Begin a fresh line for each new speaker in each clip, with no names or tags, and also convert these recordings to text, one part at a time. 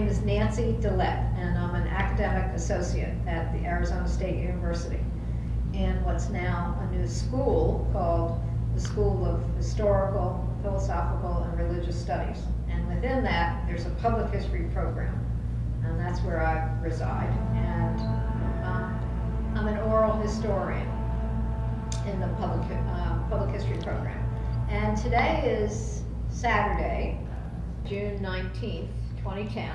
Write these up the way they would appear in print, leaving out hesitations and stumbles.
name is Nancy Dillette, and I'm an academic associate at the Arizona State University in what's now a new school called the School of Historical, Philosophical, and Religious Studies. And within that, there's a public history program, and that's where I reside. And I'm an oral historian in the public history program. And today is Saturday, June 19th, 2010,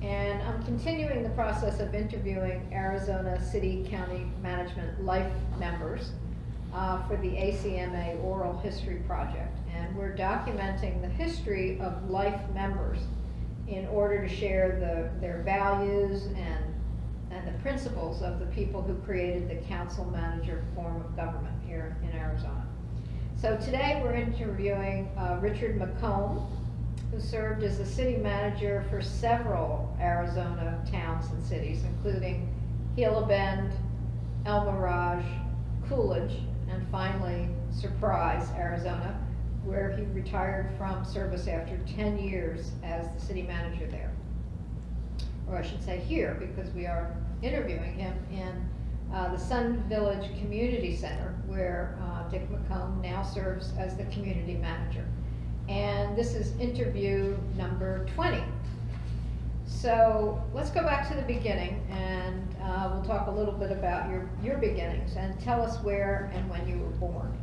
and I'm continuing the process of interviewing Arizona City County Management Life members for the ACMA Oral History Project. And we're documenting the history of life members in order to share their values and the principles of the people who created the council manager form of government here in Arizona. So today we're interviewing Richard McComb, who served as the city manager for several Arizona towns and cities, including Gila Bend, El Mirage, Coolidge, and finally Surprise, Arizona, where he retired from service after 10 years as the city manager there. Or I should say here, because we are interviewing him in the Sun Village Community Center, where Dick McComb now serves as the community manager. And this is interview number 20. So let's go back to the beginning, and we'll talk a little bit about your beginnings, and tell us where and when you were born.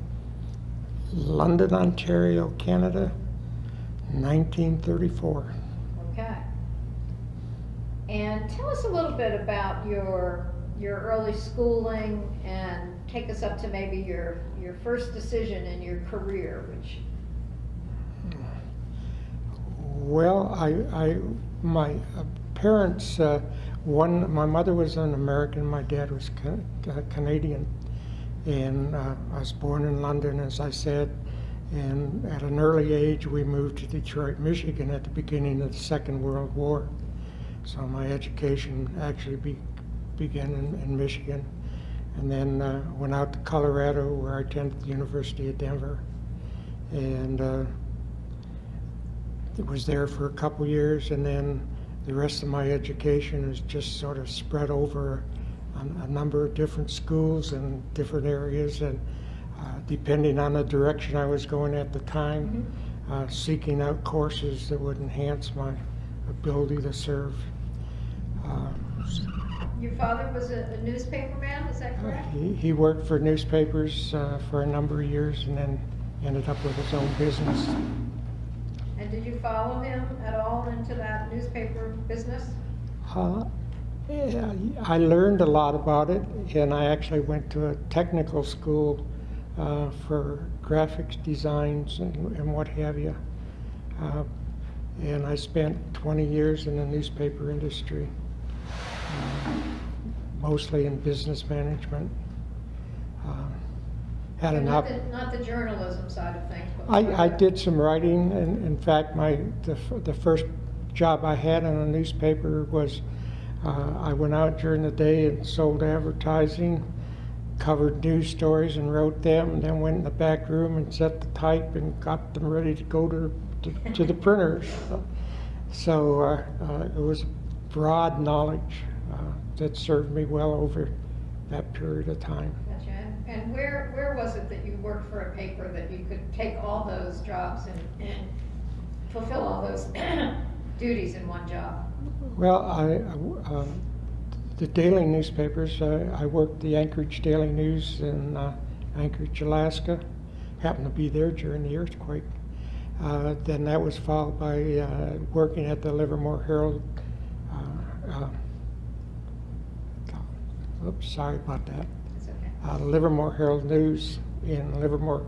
London, Ontario, Canada, 1934.
Okay. And tell us a little bit about your early schooling, and take us up to maybe your first decision in your career, which...
Well, my parents, my mother was an American, my dad was Canadian, and I was born in London, as I said, and at an early age we moved to Detroit, Michigan at the beginning of the Second World War. So my education actually began in Michigan, and then went out to Colorado, where I attended the University of Denver, and was there for a couple years, and then the rest of my education is just sort of spread over a number of different schools and different areas, and depending on the direction I was going at the time, seeking out courses that would enhance my ability to serve.
Your father was a newspaperman, is that correct?
He worked for newspapers for a number of years, and then ended up with his own business.
And did you follow him at all into that newspaper business?
Yeah, I learned a lot about it, and I actually went to a technical school for graphics designs and what have you. And I spent 20 years in the newspaper industry, mostly in business management.
Not the journalism side of things.
I did some writing, and in fact, the first job I had in a newspaper was I went out during the day and sold advertising, covered news stories and wrote them, and then went in the back room and set the type and got them ready to go to the printers. So it was broad knowledge that served me well over that period of time.
Gotcha. And where was it that you worked for a paper that you could take all those jobs and fulfill all those duties in one job?
Well, the daily newspapers, I worked the Anchorage Daily News in Anchorage, Alaska. Happened to be there during the earthquake. Then that was followed by working at the Livermore Herald. Oops, sorry about that.
It's okay.
Livermore Herald News in Livermore,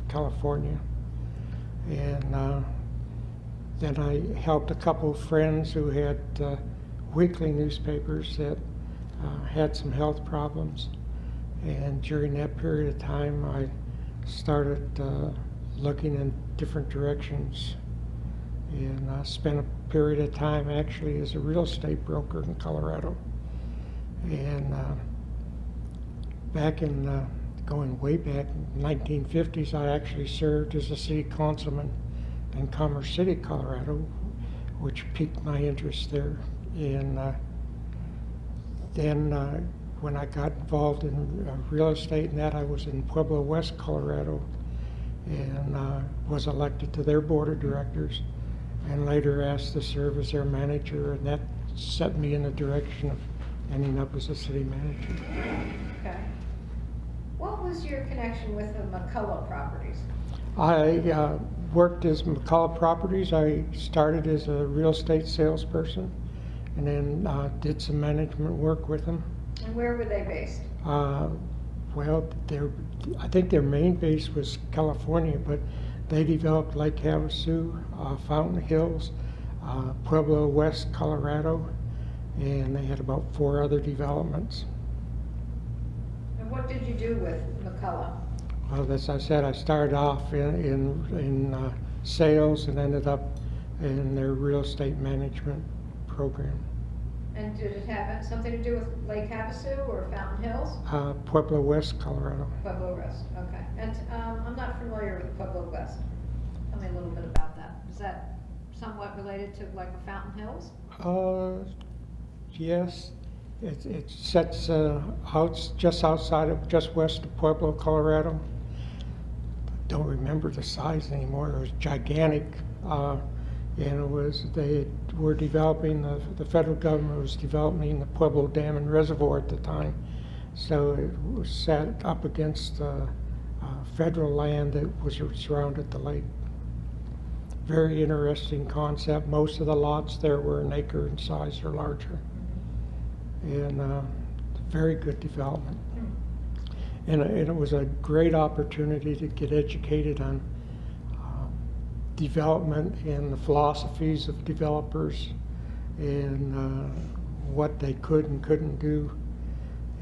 California. And then I helped a couple of friends who had weekly newspapers that had some health problems. And during that period of time, I started looking in different directions. And I spent a period of time actually as a real estate broker in Colorado. And back in, going way back in the 1950s, I actually served as a city councilman in Commerce City, Colorado, which piqued my interest there. And then when I got involved in real estate and that, I was in Pueblo West, Colorado, and was elected to their board of directors, and later asked to serve as their manager, and that set me in the direction of ending up as a city manager.
Okay. What was your connection with the McCullough properties?
I worked as McCullough Properties. I started as a real estate salesperson, and then did some management work with them.
And where were they based?
Well, I think their main base was California, but they developed Lake Havasu, Fountain Hills, Pueblo West, Colorado, and they had about 4 other developments.
And what did you do with McCullough?
Well, as I said, I started off in sales and ended up in their real estate management program.
And did it have something to do with Lake Havasu or Fountain Hills?
Pueblo West, Colorado.
Pueblo West, okay. And I'm not familiar with Pueblo West. Tell me a little bit about that. Is that somewhat related to like a Fountain Hills?
Yes. It sets out just west of Pueblo, Colorado. Don't remember the size anymore. It was gigantic. And they were developing, the federal government was developing the Pueblo Dam and Reservoir at the time. So it was set up against federal land that was surrounded the lake. Very interesting concept. Most of the lots there were an acre in size or larger. And very good development. And it was a great opportunity to get educated on development and the philosophies of developers and what they could and couldn't do.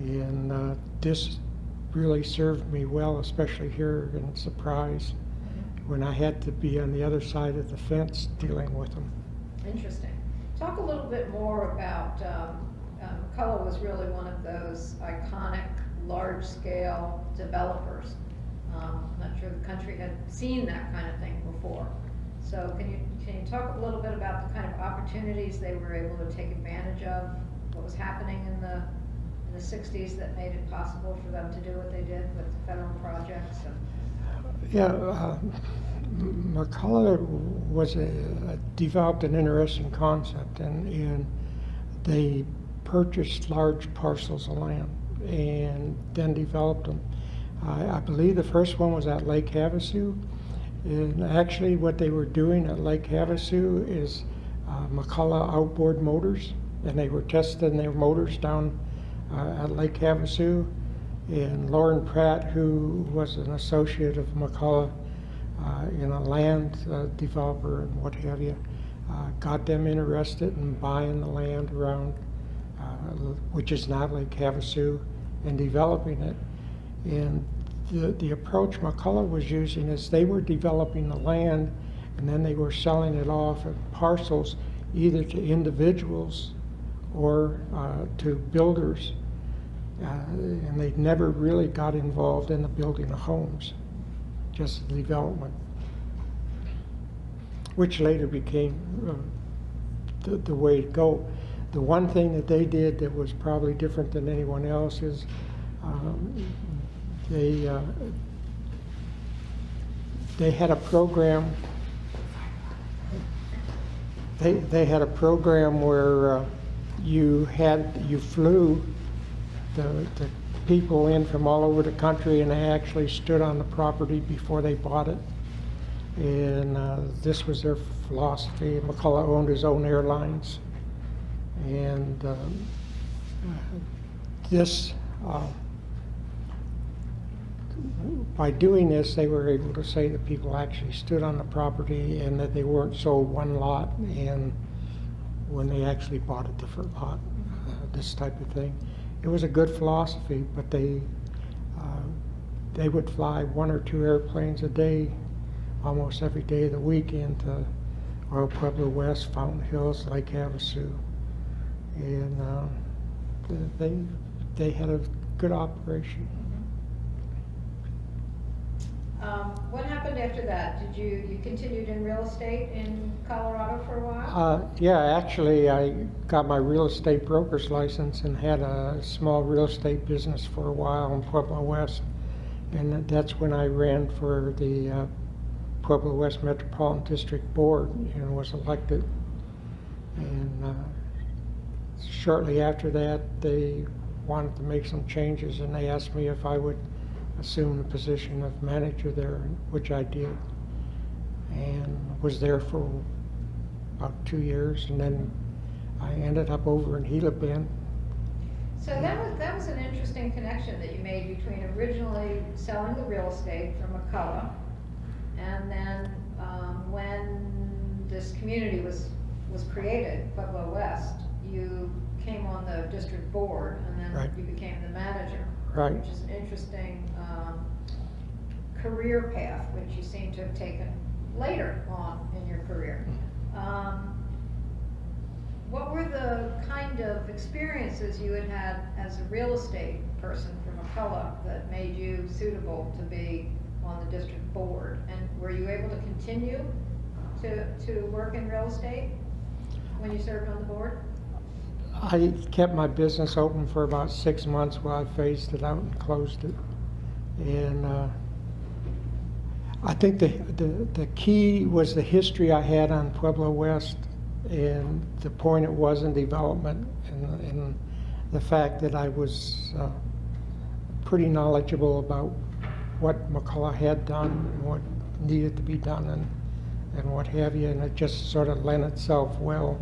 And this really served me well, especially here in Surprise, when I had to be on the other side of the fence dealing with them.
Interesting. Talk a little bit more about, McCullough was really one of those iconic, large-scale developers. I'm not sure the country had seen that kind of thing before. So can you talk a little bit about the kind of opportunities they were able to take advantage of, what was happening in the 60s that made it possible for them to do what they did with federal projects?
Yeah, McCullough developed an interesting concept, and they purchased large parcels of land and then developed them. I believe the first one was at Lake Havasu, and actually what they were doing at Lake Havasu is McCullough outboard motors, and they were testing their motors down at Lake Havasu. And Lauren Pratt, who was an associate of McCullough in a land developer and what have you, got them interested in buying the land around, which is not Lake Havasu, and developing it. And the approach McCullough was using is they were developing the land, and then they were selling it off in parcels, either to individuals or to builders. And they never really got involved in the building of homes, just the development, which later became the way to go. The one thing that they did that was probably different than anyone else is they had a program. They had a program where you flew the people in from all over the country, and they actually stood on the property before they bought it. And this was their philosophy. McCullough owned his own airlines. And by doing this, they were able to say that people actually stood on the property and that they weren't sold one lot and when they actually bought a different lot, this type of thing. It was a good philosophy, but they would fly 1 or 2 airplanes a day, almost every day of the week, into Pueblo West, Fountain Hills, Lake Havasu, and they had a good operation.
What happened after that? Did you continued in real estate in Colorado for a while?
Yeah, actually, I got my real estate broker's license and had a small real estate business for a while in Pueblo West. And that's when I ran for the Pueblo West Metropolitan District Board and was elected. And shortly after that, they wanted to make some changes, and they asked me if I would assume the position of manager there, which I did, and was there for about 2 years, and then I ended up over in Gila Bend.
So that was an interesting connection that you made between originally selling the real estate from McComb, and then when this community was created, Pueblo West, you came on the district board, and then
Right.
you became the manager.
Right.
Which is an interesting career path, which you seem to have taken later on in your career. What were the kind of experiences you had as a real estate person from McCullough that made you suitable to be on the district board? And were you able to continue to work in real estate when you served on the board?
I kept my business open for about 6 months while I phased it out and closed it. And I think the key was the history I had on Pueblo West and the point it was in development, and the fact that I was pretty knowledgeable about what McCullough had done and what needed to be done and what have you, and it just sort of lent itself well.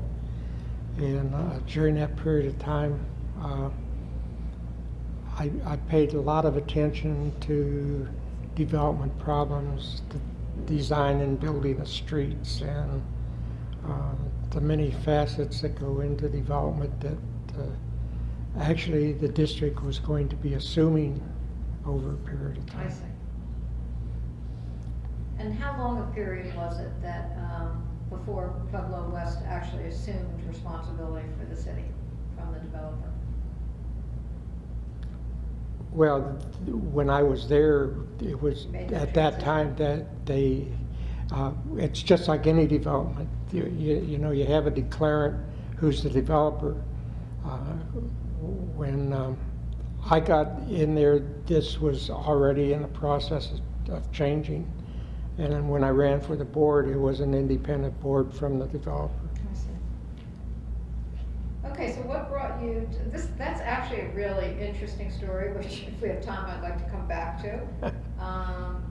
And during that period of time, I paid a lot of attention to development problems, the design and building of streets, and the many facets that go into development that actually the district was going to be assuming over a period of time.
I see. And how long a period was it that before Pueblo West actually assumed responsibility for the city from the developer?
Well, when I was there, it was at that time that they, it's just like any development. You know, you have a declarant who's the developer. When I got in there, this was already in the process of changing. And then when I ran for the board, it was an independent board from the developer.
I see. Okay, so what brought you to this? That's actually a really interesting story, which if we have time, I'd like to come back to.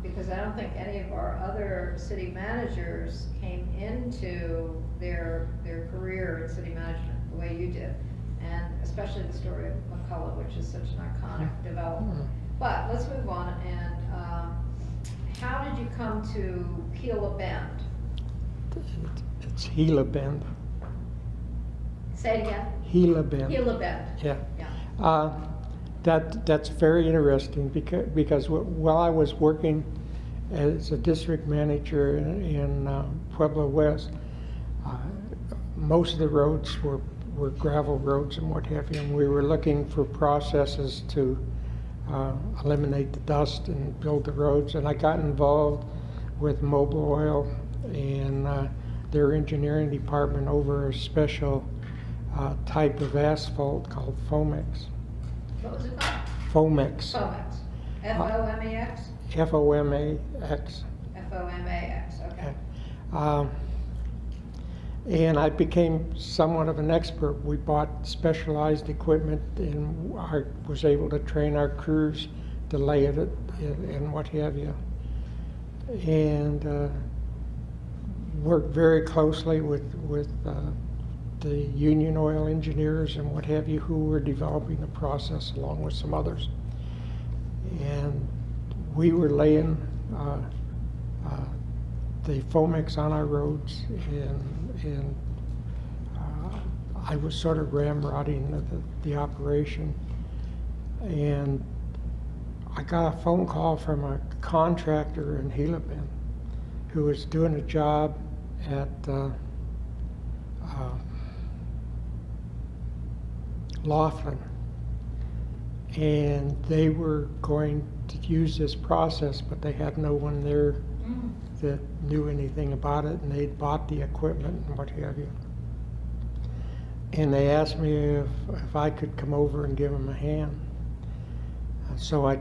Because I don't think any of our other city managers came into their career in city management the way you did. And especially the story of McCullough, which is such an iconic development. But let's move on. And how did you come to Gila Bend?
It's Gila Bend.
Say it again.
Gila Bend.
Gila Bend.
Yeah. That's very interesting because while I was working as a district manager in Pueblo West, most of the roads were gravel roads and what have you, and we were looking for processes to eliminate the dust and build the roads. And I got involved with Mobil Oil and their engineering department over a special type of asphalt called Fomex.
What was it called?
Fomex.
Fomex. F-O-M-E-X?
F-O-M-A-X.
F-O-M-A-X, okay.
And I became somewhat of an expert. We bought specialized equipment, and I was able to train our crews to lay it and what have you. And worked very closely with the Union Oil engineers and what have you, who were developing the process along with some others. And we were laying the Fomex on our roads, and I was sort of ramrodding the operation. And I got a phone call from a contractor in Gila Bend who was doing a job at Laughlin. and they were going to use this process, but they had no one there that knew anything about it, and they'd bought the equipment and what have you. And they asked me if I could come over and give them a hand. So I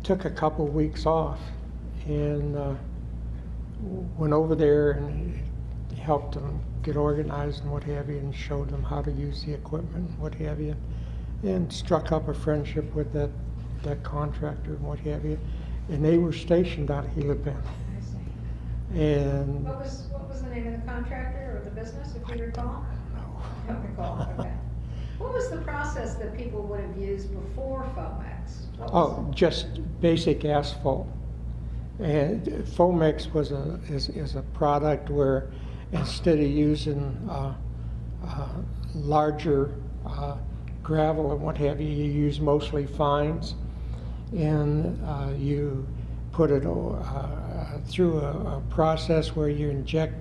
took a couple weeks off and went over there and helped them get organized and what have you, and showed them how to use the equipment and what have you, and struck up a friendship with that contractor and what have you. And they were stationed out of Gila Bend.
I see.
And
What was the name of the contractor or the business, if you recall?
no.
Don't recall, okay. What was the process that people would have used before Fomex?
Oh, just basic asphalt. And Fomex is a product where instead of using larger gravel and what have you, you use mostly fines, and you put it through a process where you inject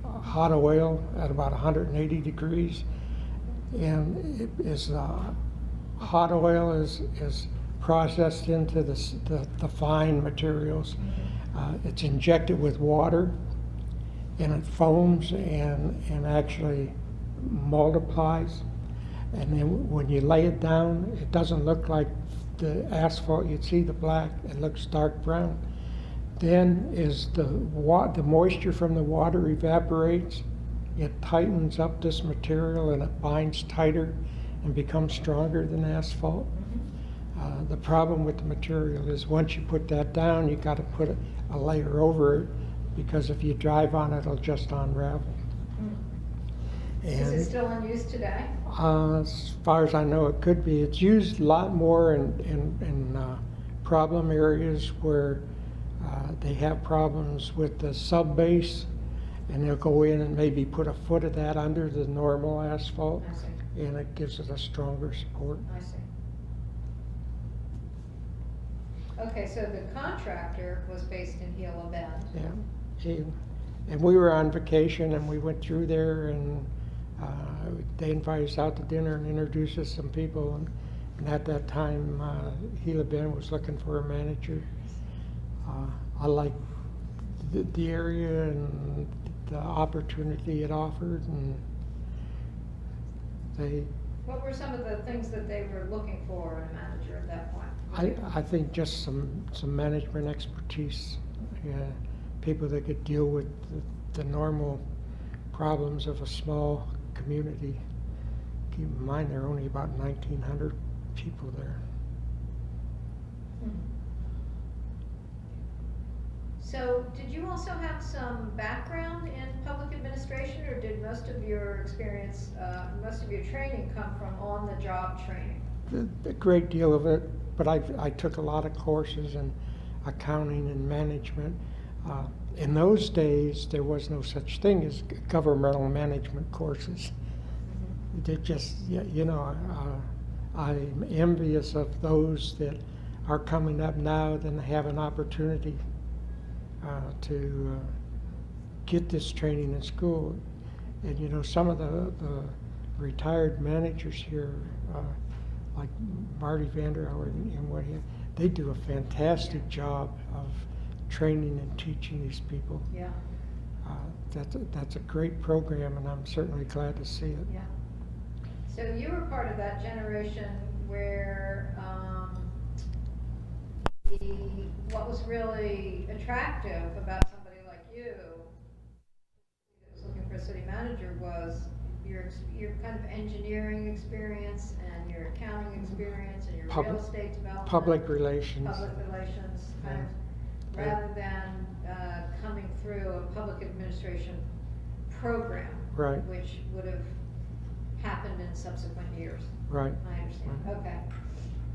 hot oil at about 180 degrees, and it is hot oil is processed into the fine materials. It's injected with water, and it foams and actually multiplies. And then when you lay it down, it doesn't look like the asphalt. You'd see the black, it looks dark brown. Then as the moisture from the water evaporates, it tightens up this material and it binds tighter and becomes stronger than asphalt. The problem with the material is once you put that down, you got to put a layer over it, because if you drive on it, it'll just unravel.
Is it still in use today?
As far as I know, it could be. It's used a lot more in problem areas where they have problems with the sub-base, and they'll go in and maybe put a foot of that under the normal asphalt,
I see.
and it gives it a stronger support.
I see. Okay, so the contractor was based in Gila Bend.
Yeah, and we were on vacation, and we went through there, and they invited us out to dinner and introduced us to some people, and at that time, Gila Bend was looking for a manager. I liked the area and the opportunity it offered, and they...
What were some of the things that they were looking for in a manager at that point?
I think just some management expertise, people that could deal with the normal problems of a small community. Keep in mind, there are only about 1,900 people there.
So, did you also have some background in public administration, or did most of your experience, most of your training come from on-the-job training?
A great deal of it, but I took a lot of courses in accounting and management. In those days, there was no such thing as governmental management courses. They just, you know, I'm envious of those that are coming up now that have an opportunity to get this training in school. And you know, some of the retired managers here, like Marty Vanderhoer and what have you, they do a fantastic job of training and teaching these people.
Yeah.
That's a great program, and I'm certainly glad to see it.
Yeah. So you were part of that generation where what was really attractive about somebody like you that was looking for a city manager was your kind of engineering experience and your accounting experience and your real estate development.
Public relations.
Public relations, kind of, rather than coming through a public administration program,
Right.
which would have happened in subsequent years.
Right.
I understand.
Right.
Okay.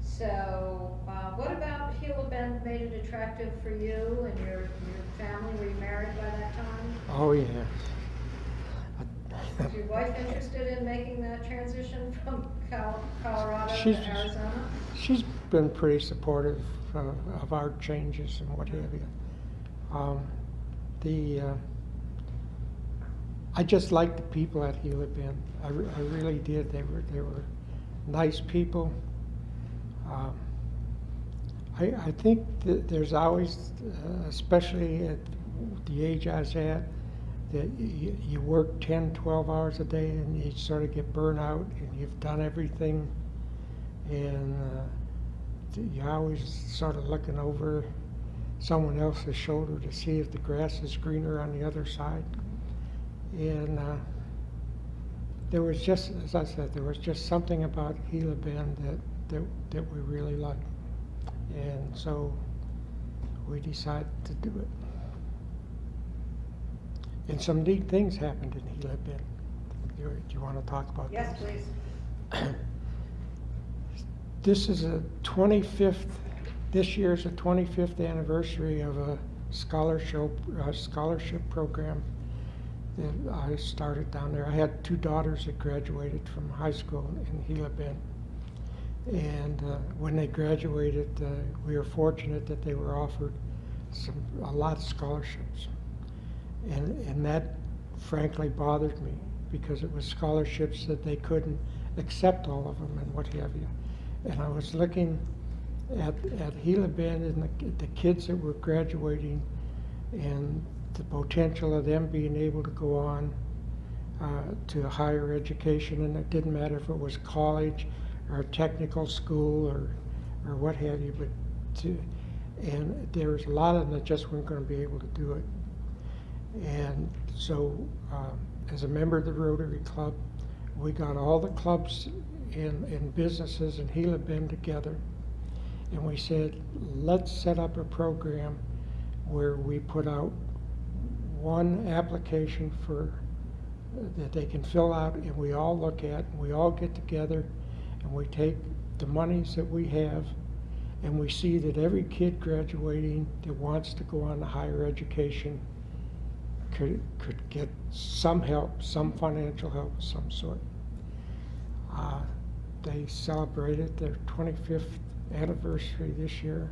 So, what about Gila Bend made it attractive for you and your family? Were you married by that time?
Oh, yes.
Was your wife interested in making that transition from Colorado to Arizona?
She's been pretty supportive of our changes and what have you. I just liked the people at Gila Bend. I really did. They were nice people, Um, I think that there's always, especially at the age I was at, that you work 10, 12 hours a day and you sort of get burnt out and you've done everything, and you're always sort of looking over someone else's shoulder to see if the grass is greener on the other side. And there was just, as I said, there was just something about Gila Bend that we really liked. And so we decided to do it. And some neat things happened in Gila Bend. Do you want to talk about
Yes,
those?
please.
This is a 25th, this year's a 25th anniversary of a scholarship program that I started down there. I had two daughters that graduated from high school in Gila Bend. And when they graduated, we were fortunate that they were offered a lot of scholarships. And that frankly bothered me, because it was scholarships that they couldn't accept all of them and what have you. And I was looking at Gila Bend and the kids that were graduating and the potential of them being able to go on to higher education, and it didn't matter if it was college or technical school or what have you, and there was a lot of them that just weren't going to be able to do it. And so as a member of the Rotary Club, we got all the clubs and businesses in Gila Bend together, and we said, let's set up a program where we put out one application that they can fill out, and we all look at, and we all get together, and we take the monies that we have, and we see that every kid graduating that wants to go on to higher education could get some help, some financial help of some sort. They celebrated their 25th anniversary this year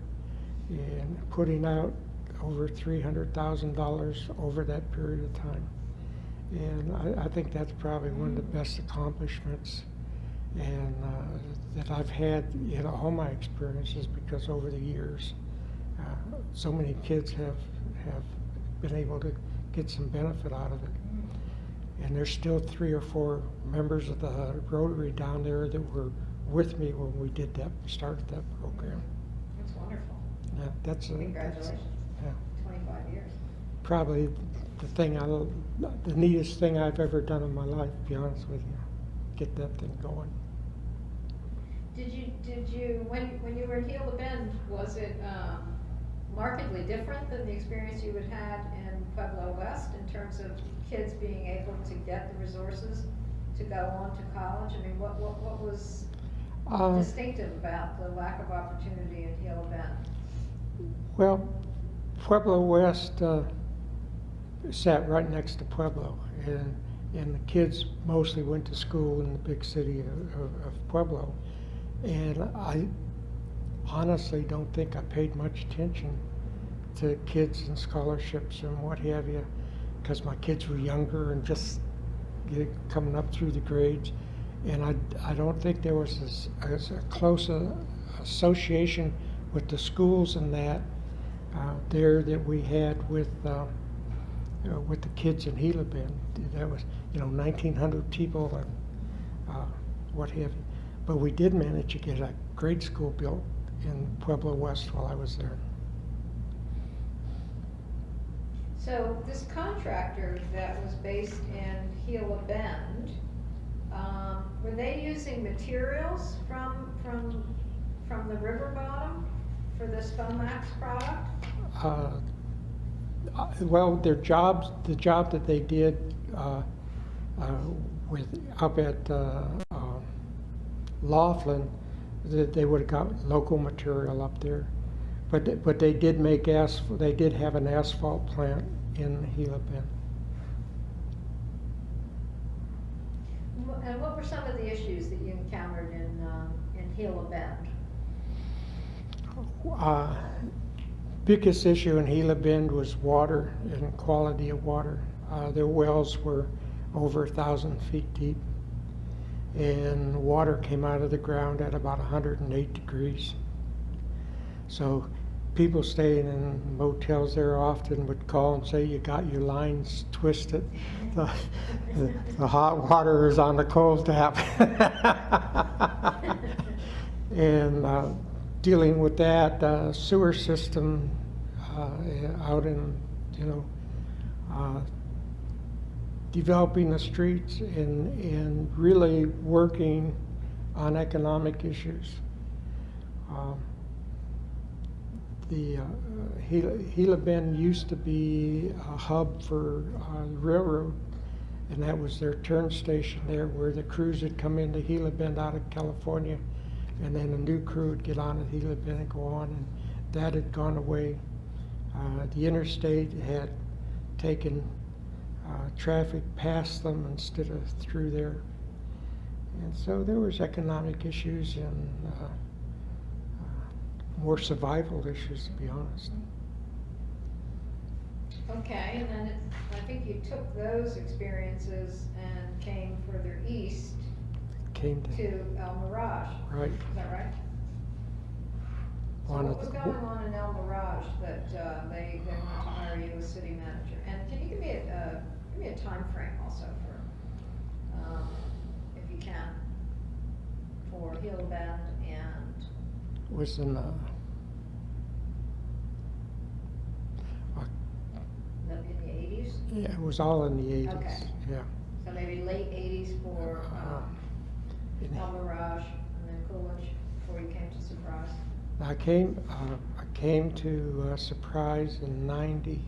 and putting out over $300,000 over that period of time. And I think that's probably one of the best accomplishments and that I've had in all my experiences, because over the years, so many kids have been able to get some benefit out of it. And there's still 3 or 4 members of the Rotary down there that were with me when we started that program.
That's wonderful.
Yeah,
Congratulations.
Yeah,
25 years.
probably the neatest thing I've ever done in my life, to be honest with you. Get that thing going.
Did you when you were in Gila Bend, was it markedly different than the experience you had had in Pueblo West in terms of kids being able to get the resources to go on to college? I mean, what was distinctive about the lack of opportunity in Gila Bend?
Well, Pueblo West sat right next to Pueblo, and the kids mostly went to school in the big city of Pueblo. And I honestly don't think I paid much attention to kids and scholarships and what have you, because my kids were younger and just coming up through the grades. And I don't think there was as a close association with the schools and that there that we had with the kids in Gila Bend. That was 1,900 people and what have you. But we did manage to get a grade school built in Pueblo West while I was there.
So this contractor that was based in Gila Bend, were they using materials from the river bottom for this Fomax product?
Well, the job that they did up at Laughlin, they would have got local material up there, but they did make asphalt. They did have an asphalt plant in Gila Bend.
And what were some of the issues that you encountered in Gila Bend?
Biggest issue in Gila Bend was water and quality of water. Their wells were over 1,000 feet deep, and water came out of the ground at about 108 degrees. So people staying in motels there often would call and say, you got your lines twisted. The hot water is on the cold tap. And dealing with that sewer system out in, developing the streets and really working on economic issues. The Gila Bend used to be a hub for the railroad, and that was their turn station there where the crews would come into Gila Bend out of California, and then a new crew would get on at Gila Bend and go on, and that had gone away. The interstate had taken traffic past them instead of through there. And so there was economic issues and more survival issues, to be honest.
Okay, and then I think you took those experiences and came further east
Came
to El Mirage.
right.
Is that right? So what was going on in El Mirage that they wanted to hire you as city manager? And can you give me a time frame also for, if you can, for Gila Bend and
Was in
in the 80s?
yeah, it was all in the 80s.
Okay.
Yeah.
So maybe late 80s for El Mirage and then Coolidge before you came to Surprise.
I came to Surprise in '90,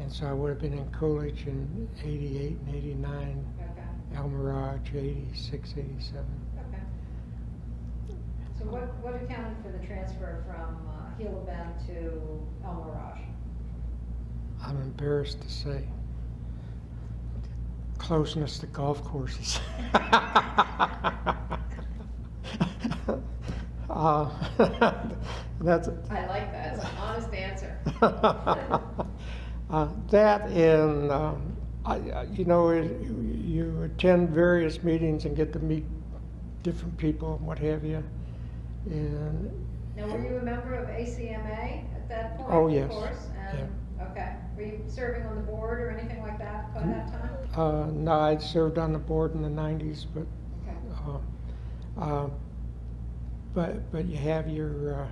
and so I would have been in Coolidge in '88 and '89.
Okay.
El Mirage '86, '87.
Okay. So what accounted for the transfer from Gila Bend to El Mirage?
I'm embarrassed to say. Closeness to golf courses. That's
I like that. It's an honest answer.
that and you attend various meetings and get to meet different people and what have you. And
Now, were you a member of ACMA at that point?
Oh, yes.
Of course. And, okay. Were you serving on the board or anything like that by that time?
no, I'd served on the board in the '90s, but
Okay.
but you have your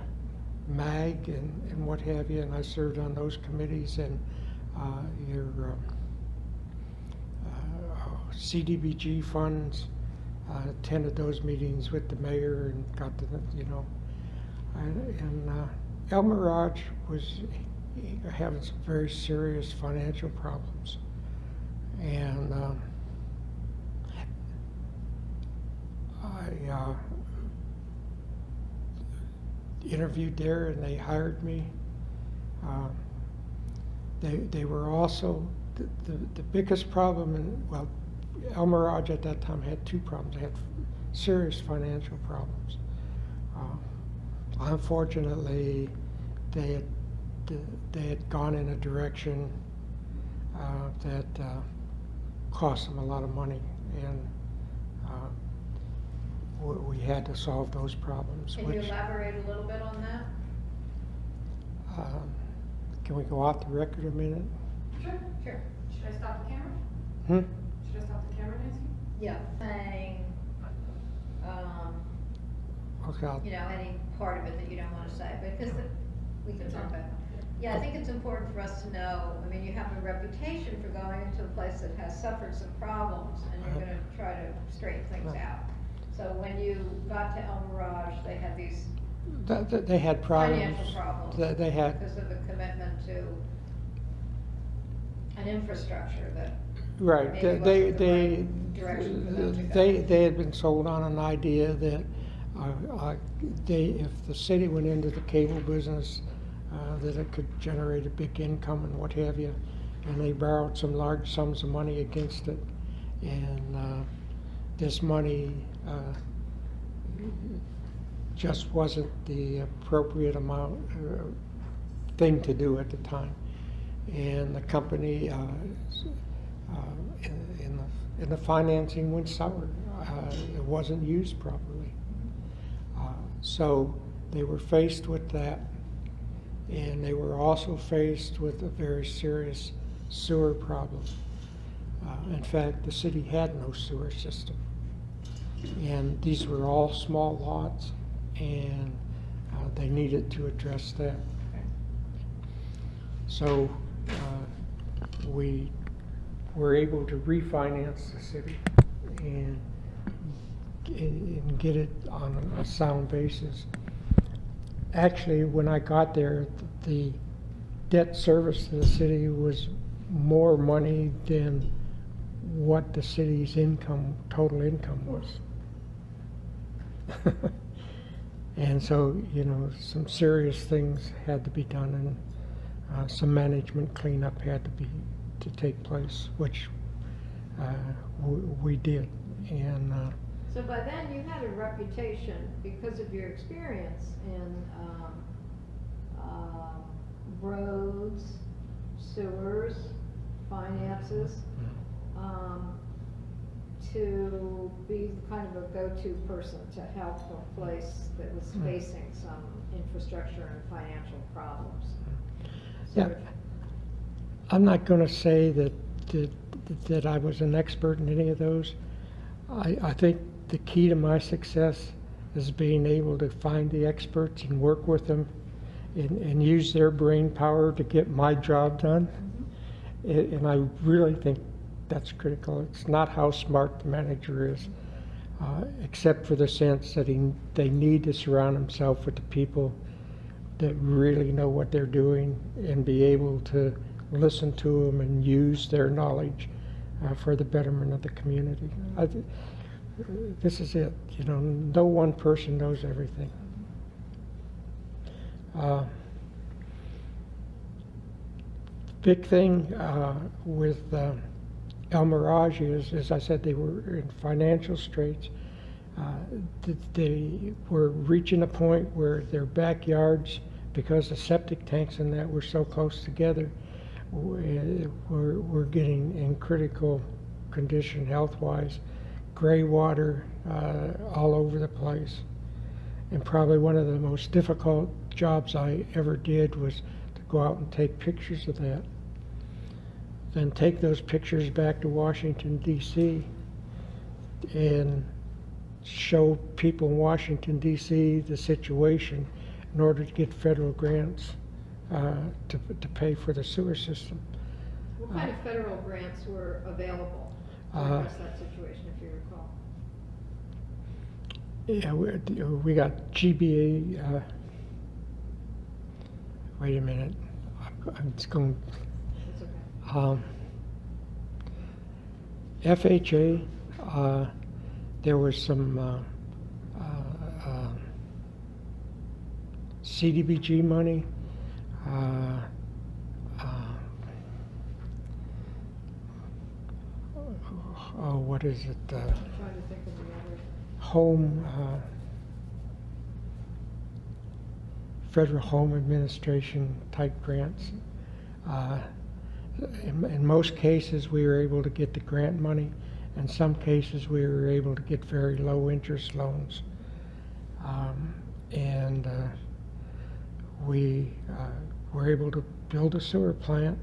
MAG and what have you, and I served on those committees, and your CDBG funds. Attended those meetings with the mayor and got to and El Mirage was having some very serious financial problems, and I interviewed there and they hired me. They were also the biggest problem, and El Mirage at that time had two problems. They had serious financial problems. Unfortunately, they had gone in a direction that cost them a lot of money, and we had to solve those problems.
Can you elaborate a little bit on that?
Can we go off the record a minute?
Sure. Sure.
Should I stop the camera?
Hmm?
Should I stop the camera, Nancy?
Yeah. Saying,
Okay.
any part of it that you don't want to say, because we can talk about it. Yeah, I think it's important for us to know, I mean, you have a reputation for going into a place that has suffered some problems, and you're going to try to straighten things out. So when you got to El Mirage, they had these
They had problems.
financial problems
They had.
because of the commitment to an infrastructure that
Right.
maybe wasn't the right direction for them to go.
They had been sold on an idea that if the city went into the cable business, that it could generate a big income and what have you, and they borrowed some large sums of money against it, and this money just wasn't the appropriate amount thing to do at the time, and the company in the financing went sour. it wasn't used properly. So they were faced with that, and they were also faced with a very serious sewer problem. In fact, the city had no sewer system. And these were all small lots, and they needed to address that. So we were able to refinance the city and get it on a sound basis. Actually, when I got there, the debt service to the city was more money than what the city's income, total income was. And so, you know, some serious things had to be done, and some management cleanup had to take place, which we did. And
So by then you had a reputation because of your experience in roads, sewers, finances, to be kind of a go-to person to help a place that was facing some infrastructure and financial problems.
yeah, I'm not going to say that I was an expert in any of those. I think the key to my success is being able to find the experts and work with them and use their brain power to get my job done. And I really think that's critical. It's not how smart the manager is, except for the sense that they need to surround himself with the people that really know what they're doing and be able to listen to them and use their knowledge for the betterment of the community. This is it. You know, no one person knows everything. Big thing with El Mirage is, as I said, they were in financial straits. They were reaching a point where their backyards, because the septic tanks and that were so close together, were getting in critical condition health-wise. Gray water all over the place. And probably one of the most difficult jobs I ever did was to go out and take pictures of that. Then take those pictures back to Washington, D.C. and show people in Washington, D.C. the situation in order to get federal grants to pay for the sewer system.
What kind of federal grants were available to address that situation, if you recall?
Yeah, we got GBA. Wait a minute. I'm just going.
That's okay.
FHA. There was some CDBG money. What is it?
I'm trying to think of the other.
Home, Federal Home Administration type grants. In most cases, we were able to get the grant money. In some cases, we were able to get very low interest loans. We were able to build a sewer plant,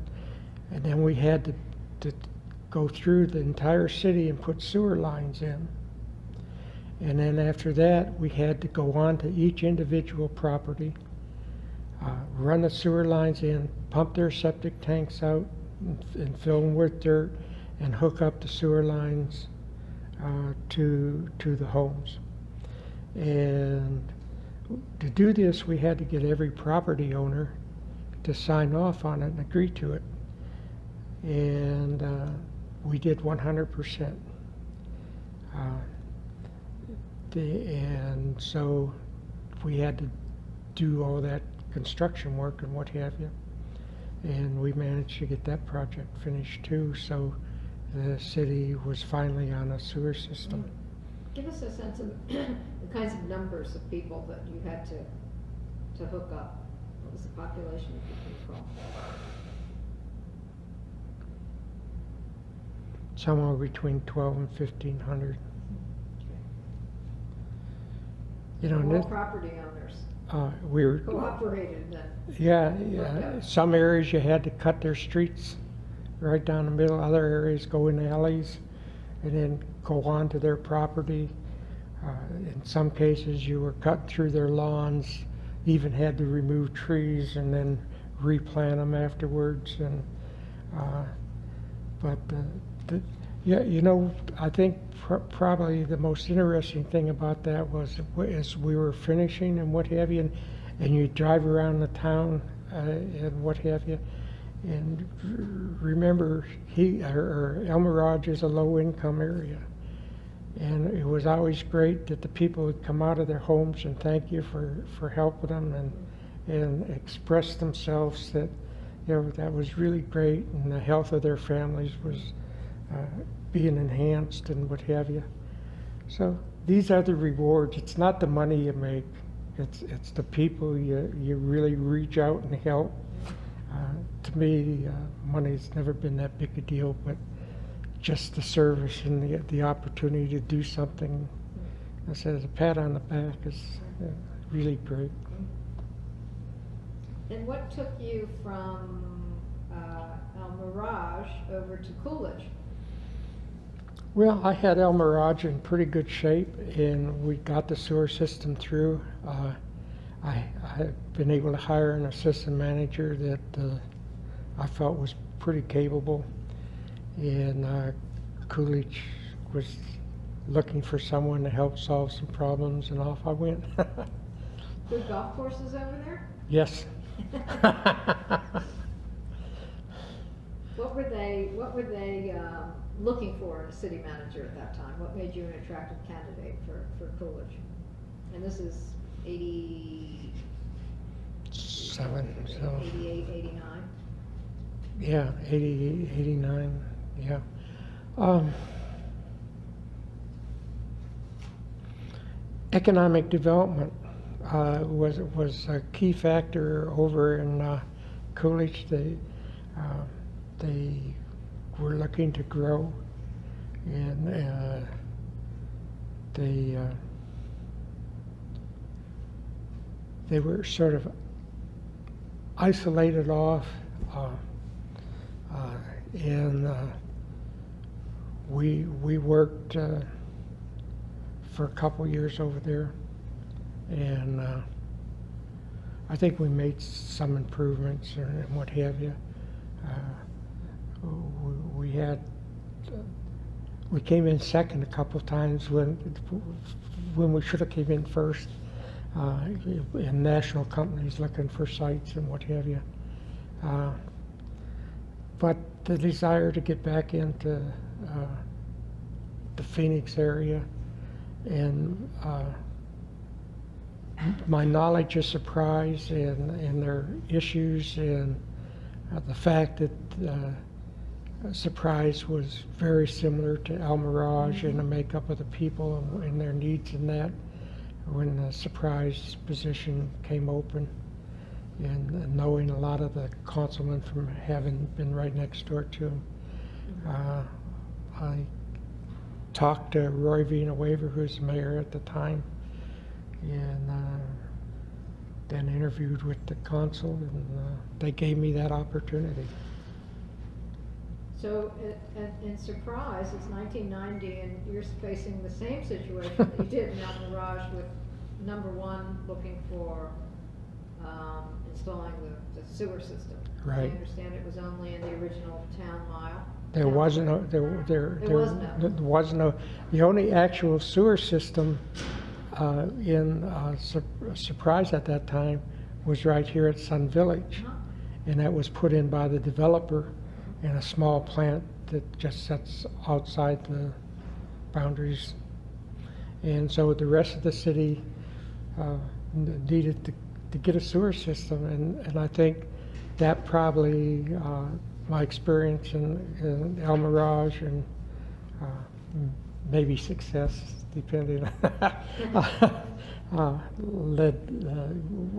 and then we had to go through the entire city and put sewer lines in. And then after that, we had to go on to each individual property, run the sewer lines in, pump their septic tanks out, and fill them with dirt, and hook up the sewer lines to the homes. And to do this, we had to get every property owner to sign off on it and agree to it. And we did 100%. And so we had to do all that construction work and what have you. And we managed to get that project finished too, so the city was finally on a sewer system.
Give us a sense of the kinds of numbers of people that you had to hook up. What was the population, if you can recall?
Somewhere between 12 and 1,500. You know, and
All
it,
property owners
we were,
cooperated and.
yeah, some areas you had to cut their streets right down the middle, other areas go in alleys and then go on to their property. In some cases you were cut through their lawns, even had to remove trees and then replant them afterwards. And yeah, you know, I think probably the most interesting thing about that was as we were finishing and what have you, and you drive around the town and what have you, and remember El Mirage is a low-income area, and it was always great that the people would come out of their homes and thank you for helping them and express themselves that, you know, that was really great, and the health of their families was being enhanced and what have you. So these are the rewards. It's not the money you make. It's the people you really reach out and help. To me, money's never been that big a deal, but just the service and the opportunity to do something, I said, a pat on the back is really great.
And what took you from El Mirage over to Coolidge?
Well, I had El Mirage in pretty good shape, and we got the sewer system through. I've been able to hire an assistant manager that I felt was pretty capable, and Coolidge was looking for someone to help solve some problems, and off I went.
Good golf courses over there?
Yes.
What were they looking for in a city manager at that time? What made you an attractive candidate for Coolidge? And this is 87,
so
88, 89?
yeah, 88, 89, yeah. Economic development was a key factor over in Coolidge. They were looking to grow, and they were sort of isolated off, and we worked for a couple years over there, and I think we made some improvements and what have you. We came in second a couple of times when we should have came in first, in national companies looking for sites and what have you. But the desire to get back into the Phoenix area, and my knowledge of Surprise and their issues, and the fact that Surprise was very similar to El Mirage in the makeup of the people and their needs in that, when the Surprise position came open, and knowing a lot of the councilmen from having been right next door to him. I talked to Roy Villanueva, who was the mayor at the time, and then interviewed with the council, and they gave me that opportunity.
So in Surprise, it's 1990, and you're facing the same situation that you did in El Mirage, with number one looking for installing the sewer system.
Right.
I understand it was only in the original town mile.
There wasn't no, the only actual sewer system in Surprise at that time was right here at Sun Village, and that was put in by the developer in a small plant that just sits outside the boundaries. And so the rest of the city needed to get a sewer system, and I think that probably my experience in El Mirage and maybe success, depending,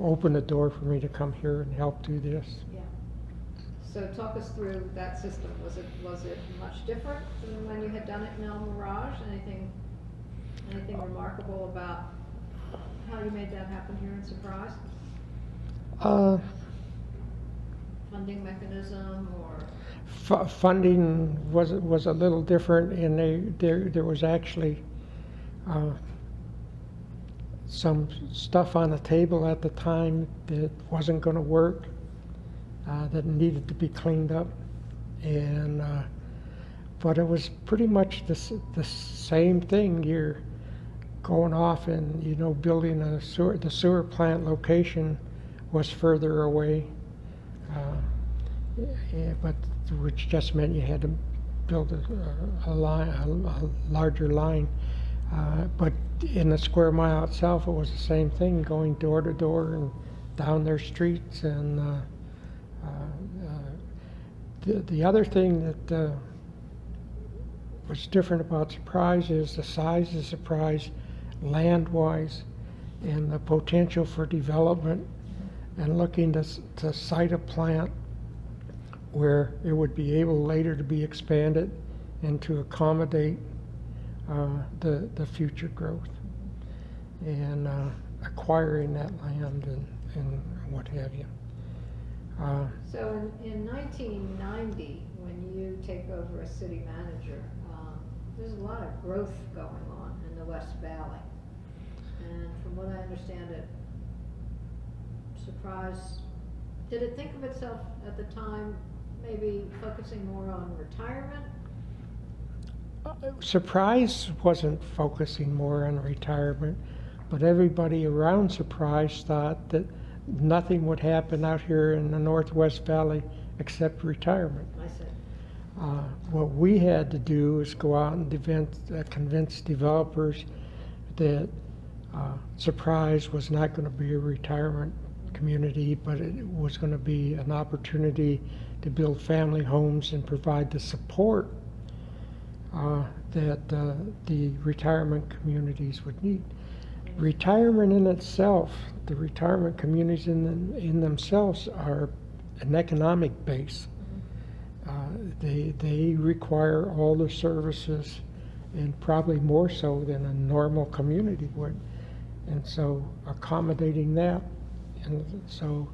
opened the door for me to come here and help do this.
Yeah. So talk us through that system. Was it much different than when you had done it in El Mirage? Anything remarkable about how you made that happen here in Surprise?
Uh,
Funding mechanism or?
Funding was a little different, and there was actually some stuff on the table at the time that wasn't going to work, that needed to be cleaned up, and but it was pretty much the same thing. You're going off and building a sewer. The sewer plant location was further away, but which just meant you had to build a larger line. But in the square mile itself, it was the same thing, going door to door and down their streets. And the other thing that was different about Surprise is the size of Surprise, land-wise, and the potential for development, and looking to site a plant where it would be able later to be expanded and to accommodate the future growth, and acquiring that land and what have you.
So in 1990, when you take over as city manager, there's a lot of growth going on in the West Valley. And from what I understand it, Surprise, did it think of itself at the time maybe focusing more on retirement?
Surprise wasn't focusing more on retirement, but everybody around Surprise thought that nothing would happen out here in the Northwest Valley except retirement.
I see.
What we had to do is go out and convince developers that Surprise was not going to be a retirement community, but it was going to be an opportunity to build family homes and provide the support that the retirement communities would need. Retirement in itself, the retirement communities in themselves are an economic base. They require all the services, and probably more so than a normal community would. And so accommodating that, and so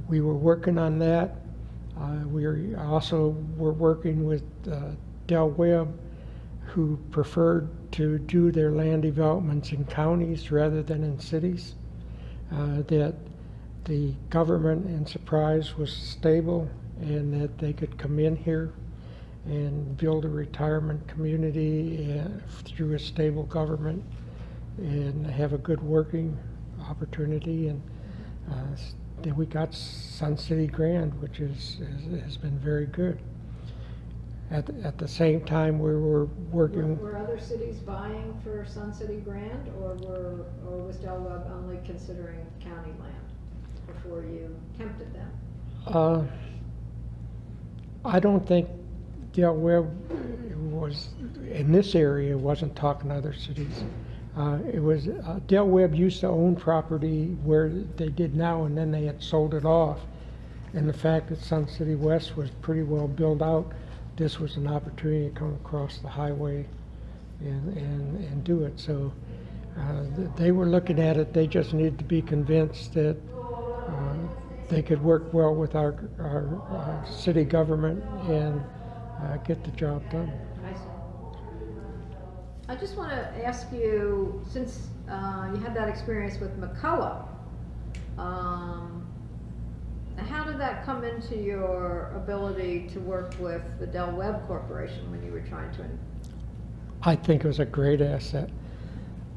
we were working on that. We also were working with Del Webb, who preferred to do their land developments in counties rather than in cities, that the government in Surprise was stable and that they could come in here and build a retirement community through a stable government and have a good working opportunity. And then we got Sun City Grand, which has been very good. At the same time, we were working.
Were other cities vying for Sun City Grand, or was Del Webb only considering county land before you tempted them?
I don't think Del Webb was in this area. Wasn't talking to other cities. It was Del Webb used to own property where they did now, and then they had sold it off. And the fact that Sun City West was pretty well built out, this was an opportunity to come across the highway and do it. So they were looking at it. They just needed to be convinced that they could work well with our city government and get the job done.
I see. I just want to ask you, since you had that experience with McComb, how did that come into your ability to work with the Del Webb Corporation when you were trying to?
I think it was a great asset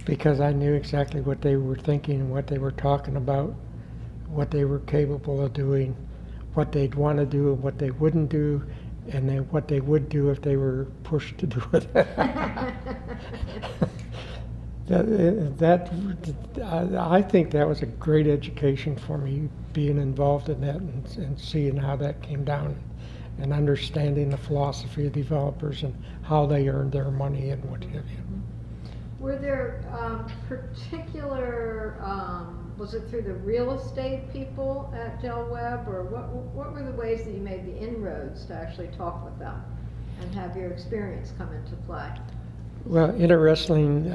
because I knew exactly what they were thinking and what they were talking about, what they were capable of doing, what they'd want to do and what they wouldn't do, and then what they would do if they were pushed to do it. I think that was a great education for me, being involved in that and seeing how that came down and understanding the philosophy of developers and how they earned their money and what have you.
Were there particular, was it through the real estate people at Del Webb, or what were the ways that you made the inroads to actually talk with them and have your experience come into play?
Well, interesting,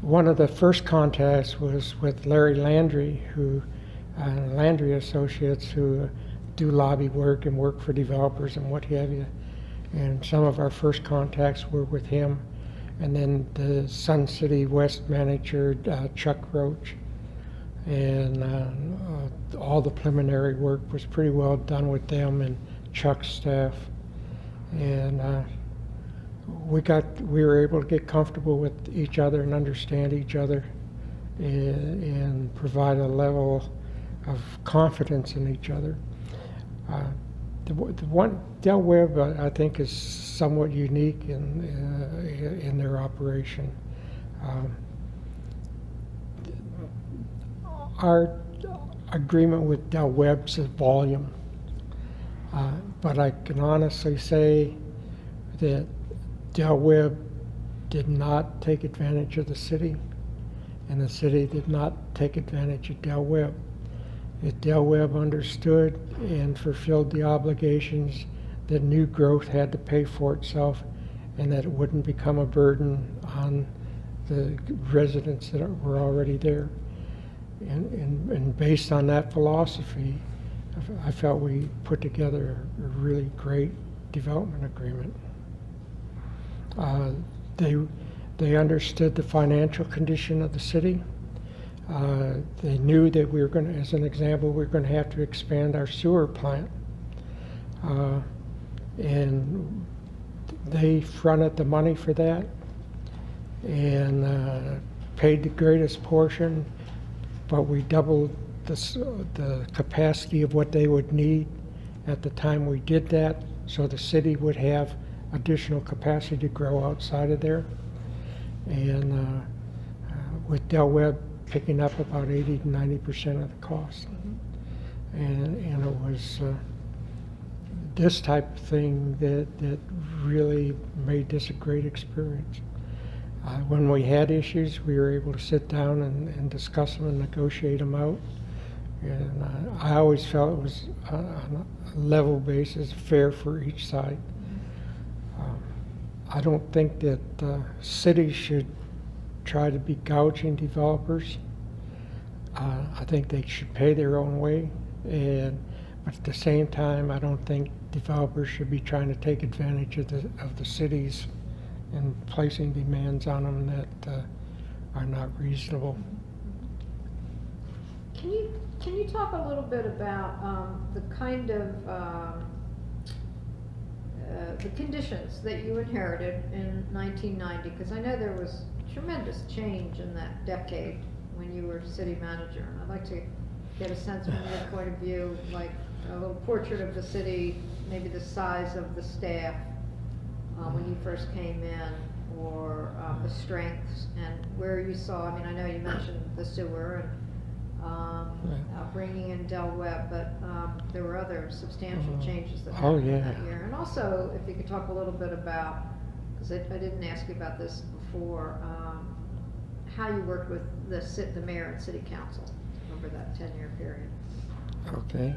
one of the first contacts was with Larry Landry, who Landry Associates, who do lobby work and work for developers and what have you. And some of our first contacts were with him. And then the Sun City West manager, Chuck Roach. And all the preliminary work was pretty well done with them and Chuck's staff. And we were able to get comfortable with each other and understand each other and provide a level of confidence in each other. The one Del Webb, I think, is somewhat unique in their operation. Our agreement with Del Webb's is volume, but I can honestly say that Del Webb did not take advantage of the city, and the city did not take advantage of Del Webb. If Del Webb understood and fulfilled the obligations that new growth had to pay for itself, and that it wouldn't become a burden on the residents that were already there. And based on that philosophy, I felt we put together a really great development agreement. They understood the financial condition of the city. They knew that we were going to, as an example, we were going to have to expand our sewer plant. And they fronted the money for that and paid the greatest portion, but we doubled the capacity of what they would need at the time we did that, so the city would have additional capacity to grow outside of there. And with Del Webb picking up about 80 to 90% of the cost. And it was this type of thing that really made this a great experience. When we had issues, we were able to sit down and discuss them and negotiate them out. And I always felt it was on a level basis, fair for each side. I don't think that cities should try to be gouging developers. I think they should pay their own way, but at the same time, I don't think developers should be trying to take advantage of the cities and placing demands on them that are not reasonable.
Can you talk a little bit about the kind of the conditions that you inherited in 1990? Because I know there was tremendous change in that decade when you were city manager, and I'd like to get a sense from your point of view, like a little portrait of the city, maybe the size of the staff when you first came in, or the strengths and where you saw. I mean, I know you mentioned the sewer and bringing in Del Webb, but there were other substantial changes that happened that year. And also, if you could talk a little bit about, because I didn't ask you about this before, how you worked with the mayor and city council over that 10-year period.
Okay.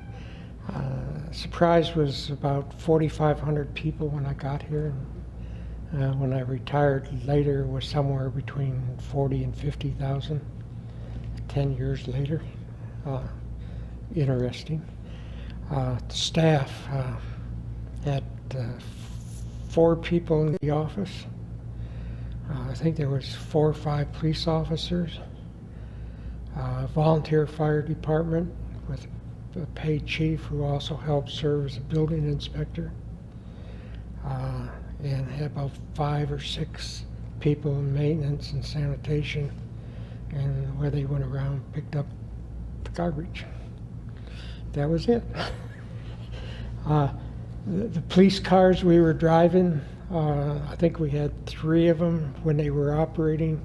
Surprise was about 4,500 people when I got here. When I retired later, it was somewhere between 40 and 50,000. 10 years later. Interesting. The staff had 4 people in the office. I think there was 4 or 5 police officers, volunteer fire department with a paid chief who also helped serve as a building inspector, and had about 5 or 6 people in maintenance and sanitation, and where they went around and picked up the garbage. That was it. The police cars we were driving, I think we had 3 of them when they were operating,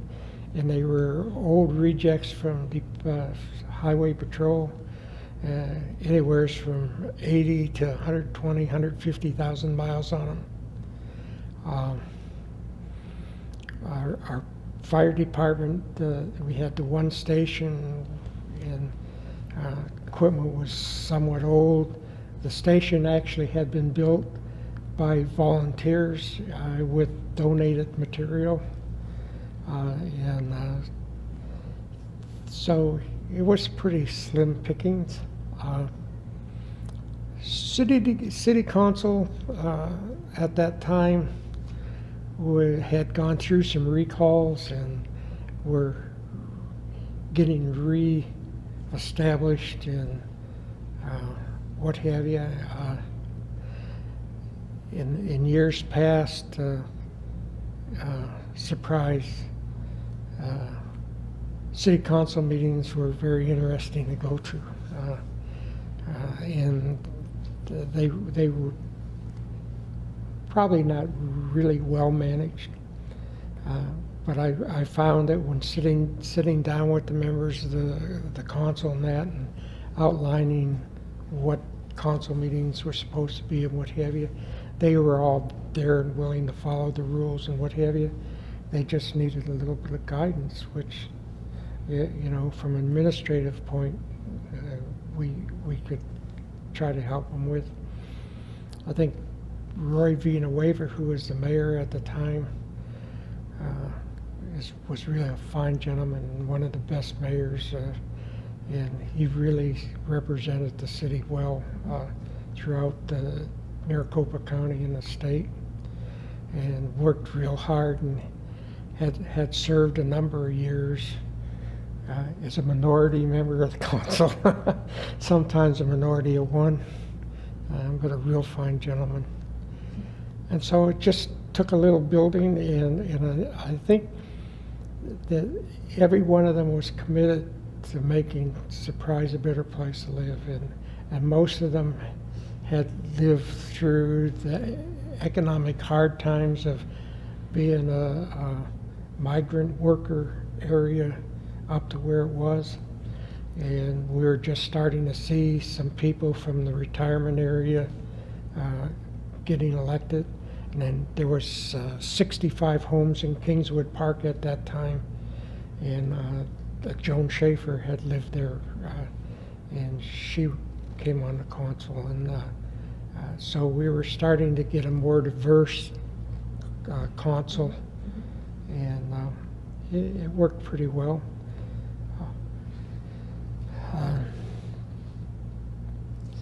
and they were old rejects from the highway patrol, anywhere from 80 to 120, 150,000 miles on them. Our fire department, we had the one station, and equipment was somewhat old. The station actually had been built by volunteers with donated material. So it was pretty slim pickings. City council at that time had gone through some recalls and were getting re-established and what have you. In years past, surprise, city council meetings were very interesting to go to, and they were probably not really well managed. But I found that when sitting down with the members of the council and that, and outlining what council meetings were supposed to be and what have you, they were all there and willing to follow the rules and what have you. They just needed a little bit of guidance, which, you know, from an administrative point, we could try to help them with. I think Roy Villanueva, who was the mayor at the time, was really a fine gentleman and one of the best mayors, and he really represented the city well throughout the Maricopa County and the state, and worked real hard, and had served a number of years as a minority member of the council, sometimes a minority of one, but a real fine gentleman. And so it just took a little building, and I think that every one of them was committed to making Surprise a better place to live, and most of them had lived through the economic hard times of being a migrant worker area up to where it was, and we were just starting to see some people from the retirement area getting elected. And then there was 65 homes in Kingswood Park at that time, and Joan Schaefer had lived there, and she came on the council, and so we were starting to get a more diverse council, and it worked pretty well.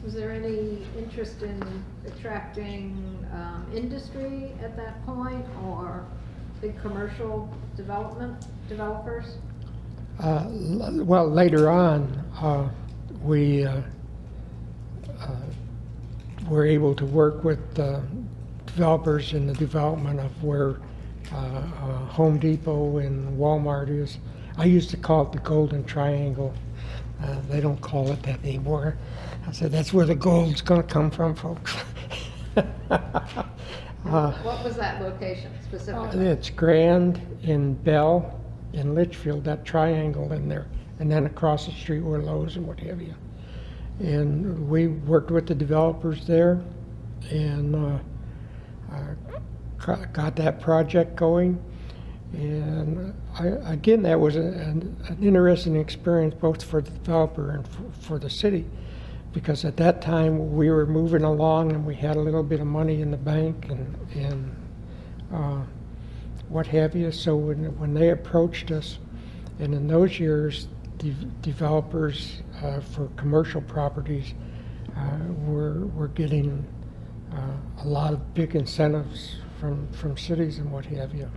Was there any interest in attracting industry at that point, or big commercial developers?
Well, later on, we were able to work with developers in the development of where Home Depot and Walmart is. I used to call it the Golden Triangle. They don't call it that anymore. I said, that's where the gold's going to come from, folks.
What was that location specifically?
It's Grand and Bell and Litchfield, that triangle in there. And then across the street were Lowe's and what have you. And we worked with the developers there and got that project going. And again, that was an interesting experience both for the developer and for the city, because at that time we were moving along and we had a little bit of money in the bank and what have you. So when they approached us, and in those years, developers for commercial properties were getting a lot of big incentives from cities and what have you.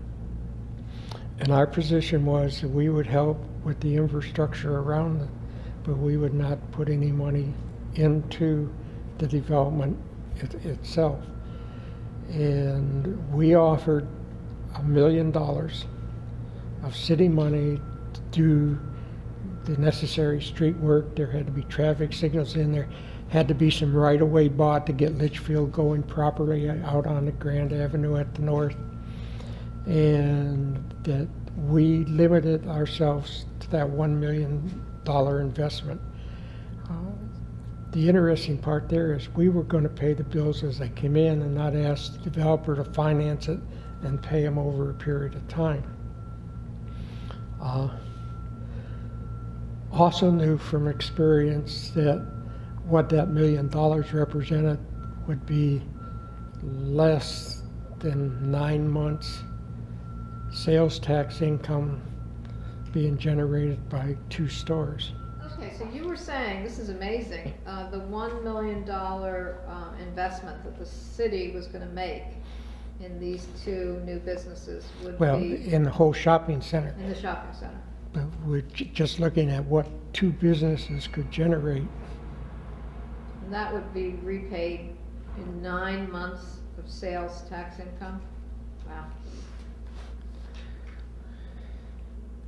And our position was that we would help with the infrastructure around it, but we would not put any money into the development itself. And we offered $1 million of city money to do the necessary street work. There had to be traffic signals in there, had to be some right-of-way bought to get Litchfield going properly out on the Grand Avenue at the north. And that we limited ourselves to that $1 million investment. The interesting part there is we were going to pay the bills as they came in and not ask the developer to finance it and pay them over a period of time. Also knew from experience that what that $1 million represented would be less than 9 months sales tax income being generated by 2 stores.
Okay, so you were saying, this is amazing, the $1 million investment that the city was gonna make in these 2 new businesses would
Well,
be
in the whole shopping center.
in the shopping center.
But we're just looking at what 2 businesses could generate.
And that would be repaid in 9 months of sales tax income? Wow.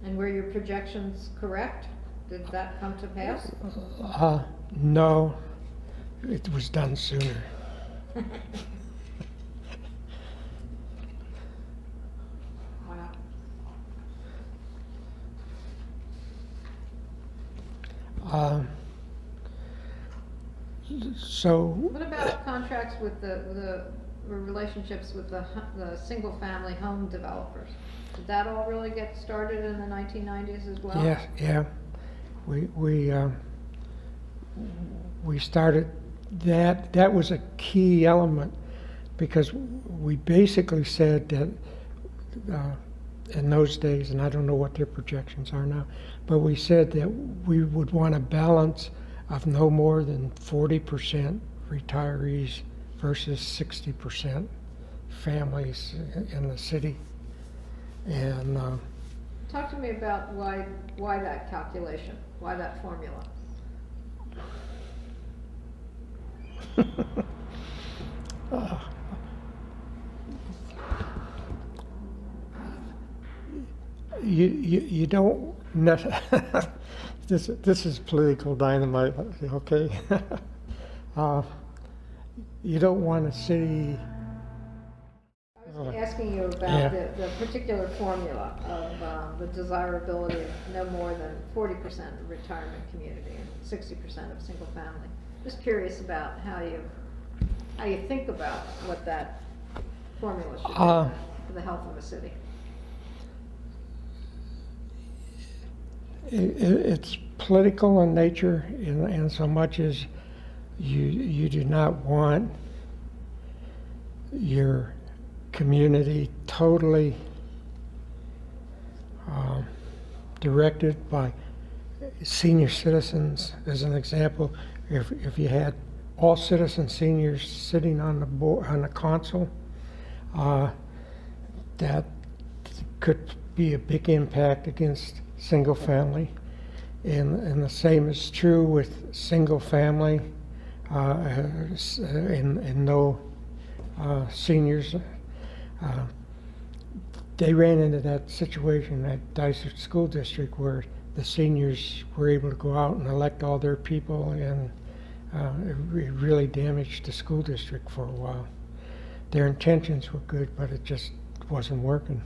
And were your projections correct? Did that come to pass?
No, it was done sooner.
Wow.
So,
What about contracts with the relationships with the single-family home developers? Did that all really get started in the 1990s as well?
yeah, we started that. That was a key element because we basically said that in those days, and I don't know what their projections are now, but we said that we would want a balance of no more than 40% retirees versus 60% families in the city. And
Talk to me about why that calculation, why that formula?
You don't this is political dynamite, okay? You don't want a city.
I was asking you about
Yeah.
the particular formula of the desirability of no more than 40% of retirement community and 60% of single family. Just curious about how you think about what that formula should be for the health of a city.
It's political in nature in so much as you do not want your community totally directed by senior citizens. As an example, if you had all citizen seniors sitting on the board, on the council, that could be a big impact against single family, and the same is true with single family and no seniors. They ran into that situation at Dysart School District where the seniors were able to go out and elect all their people, and it really damaged the school district for a while. Their intentions were good, but it just wasn't working.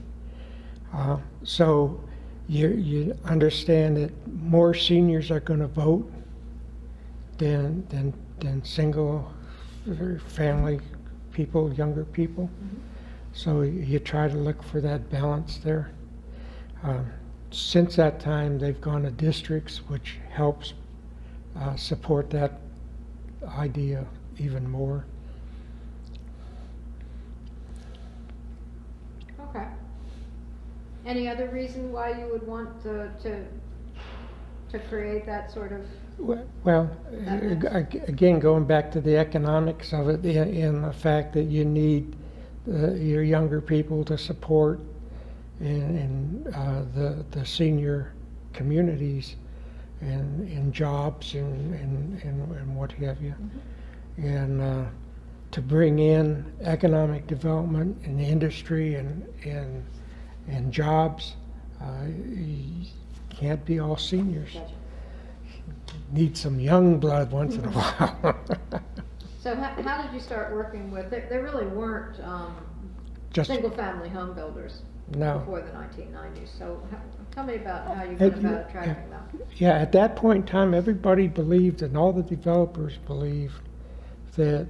So you understand that more seniors are going to vote than single family people, younger people.
Mm-hmm.
So you try to look for that balance there. Since that time, they've gone to districts, which helps support that idea even more.
Okay. Any other reason why you would want to create that sort of?
Well, again, going back to the economics of it, and the fact that you need your younger people to support in the senior communities and jobs and what have you,
Mm-hmm.
and to bring in economic development and industry and jobs. You can't be all seniors.
Gotcha.
Need some young blood once in a while.
So how did you start working with, there really weren't
Just
single-family home builders
no.
before the 1990s. So tell me about how you went about attracting them.
Yeah, at that point in time, everybody believed, and all the developers believed, that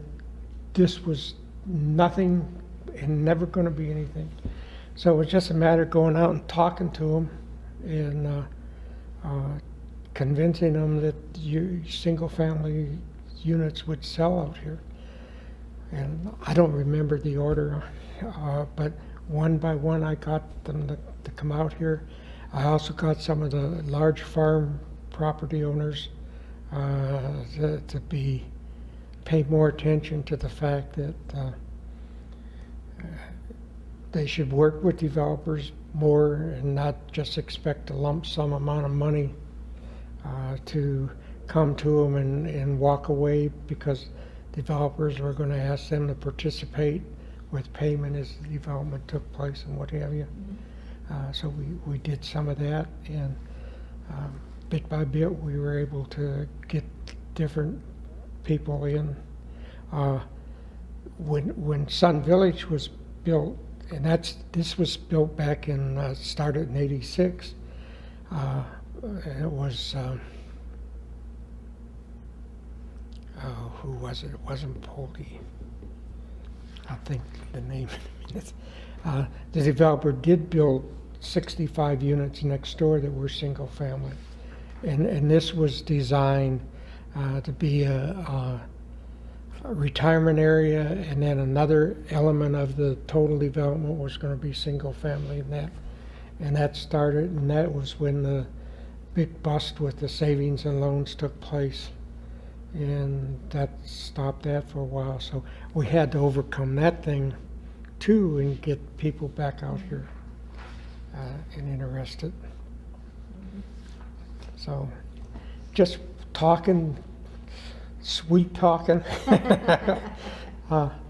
this was nothing and never going to be anything. So it was just a matter of going out and talking to them and convincing them that single-family units would sell out here. And I don't remember the order, but one by one I got them to come out here. I also got some of the large farm property owners to pay more attention to the fact that they should work with developers more and not just expect a lump sum amount of money to come to them and walk away, because developers were going to ask them to participate with payment as the development took place and what have you. So we did some of that, and bit by bit we were able to get different people in. When Sun Village was built, and this was built back in, started in '86, it was, who was it? It wasn't Poldy. I'll think the name in a minute. The developer did build 65 units next door that were single family. And this was designed to be a retirement area, and then another element of the total development was going to be single family, and that started, and that was when the big bust with the savings and loans took place, and that stopped that for a while. So we had to overcome that thing too and get people back out here and interested. So just talking, sweet talking,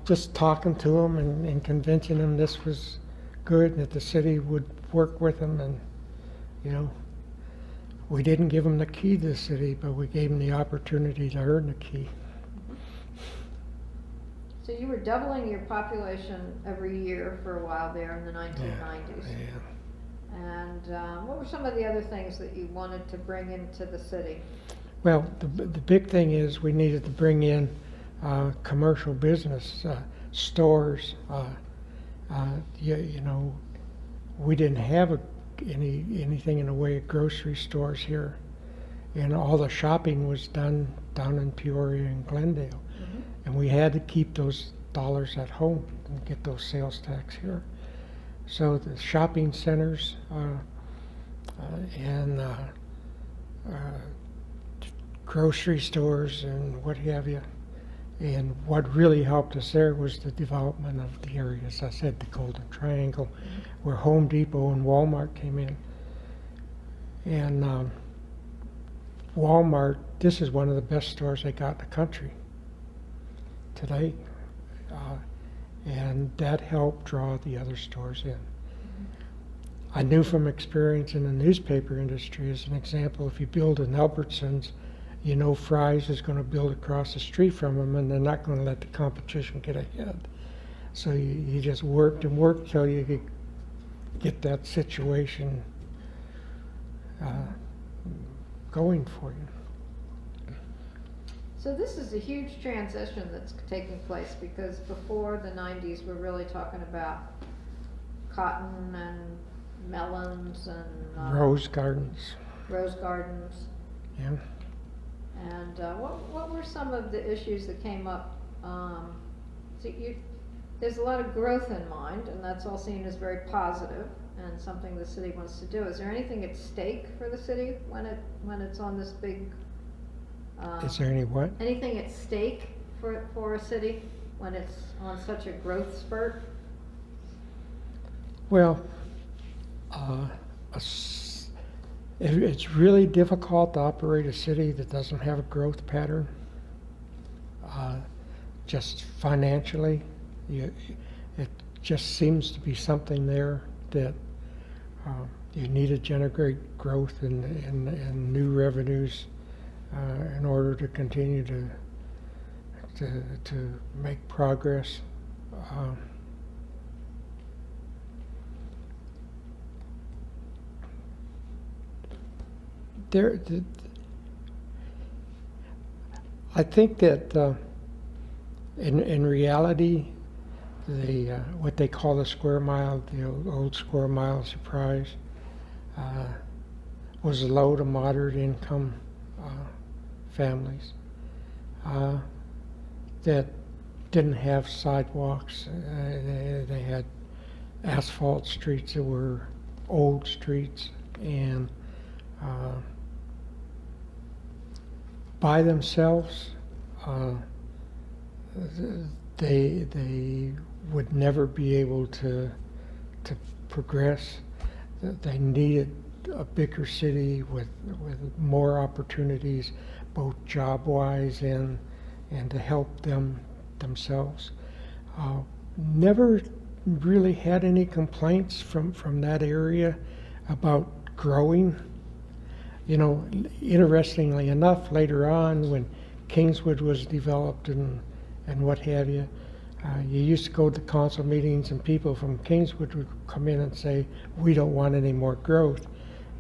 just talking to them and convincing them this was good, that the city would work with them. And you know, we didn't give them the key to the city, but we gave them the opportunity to earn the key.
So you were doubling your population every year for a while there in the 1990s.
Yeah.
And what were some of the other things that you wanted to bring into the city?
Well, the big thing is we needed to bring in commercial business, stores. You know, we didn't have anything in the way of grocery stores here, and all the shopping was done down in Peoria and Glendale, and we had to keep those dollars at home and get those sales tax here. So the shopping centers and grocery stores and what have you. And what really helped us there was the development of the area, as I said, the Golden Triangle, where Home Depot and Walmart came in. And Walmart, this is one of the best stores they got in the country today. And that helped draw the other stores in. I knew from experience in the newspaper industry, as an example, if you build an Albertsons, you know Fry's is going to build across the street from them, and they're not going to let the competition get ahead. So you just worked and worked till you get that situation going for you.
So this is a huge transition that's taking place, because before the 90s we're really talking about cotton and melons and
Rose gardens.
Rose gardens.
Yeah.
And what were some of the issues that came up? So there's a lot of growth in mind, and that's all seen as very positive and something the city wants to do. Is there anything at stake for the city when it's on this big?
Is there any what? Anything
at stake for a city when it's on such a growth spurt?
Well, it's really difficult to operate a city that doesn't have a growth pattern. Just financially, it just seems to be something there that you need to generate growth and new revenues in order to continue to make progress. I think that in reality, what they call the square mile, the old square mile surprise, was low to moderate income families that didn't have sidewalks. They had asphalt streets that were old streets, and by themselves, they would never be able to progress. They needed a bigger city with more opportunities, both job-wise and to help themselves. Never really had any complaints from that area about growing. You know, interestingly enough, later on when Kingswood was developed and what have you, you used to go to council meetings and people from Kingswood would come in and say, we don't want any more growth.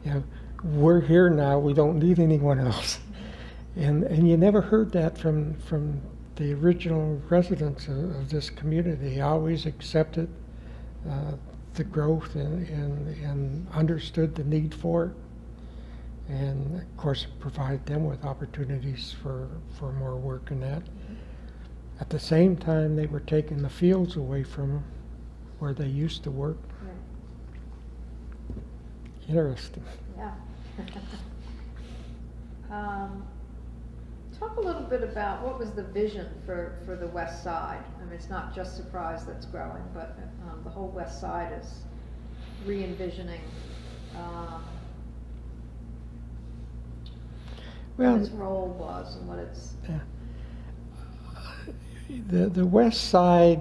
You know, we're here now, we don't need anyone else. And you never heard that from the original residents of this community. They always accepted the growth and understood the need for it. And of course provide them with opportunities for more work in that. At the same time, they were taking the fields away from where they used to work.
Right.
Interesting.
Yeah. Talk a little bit about what was the vision for the west side. I mean, it's not just Surprise that's growing, but the whole west side is re-envisioning
Well,
what its role was and what its...
the west side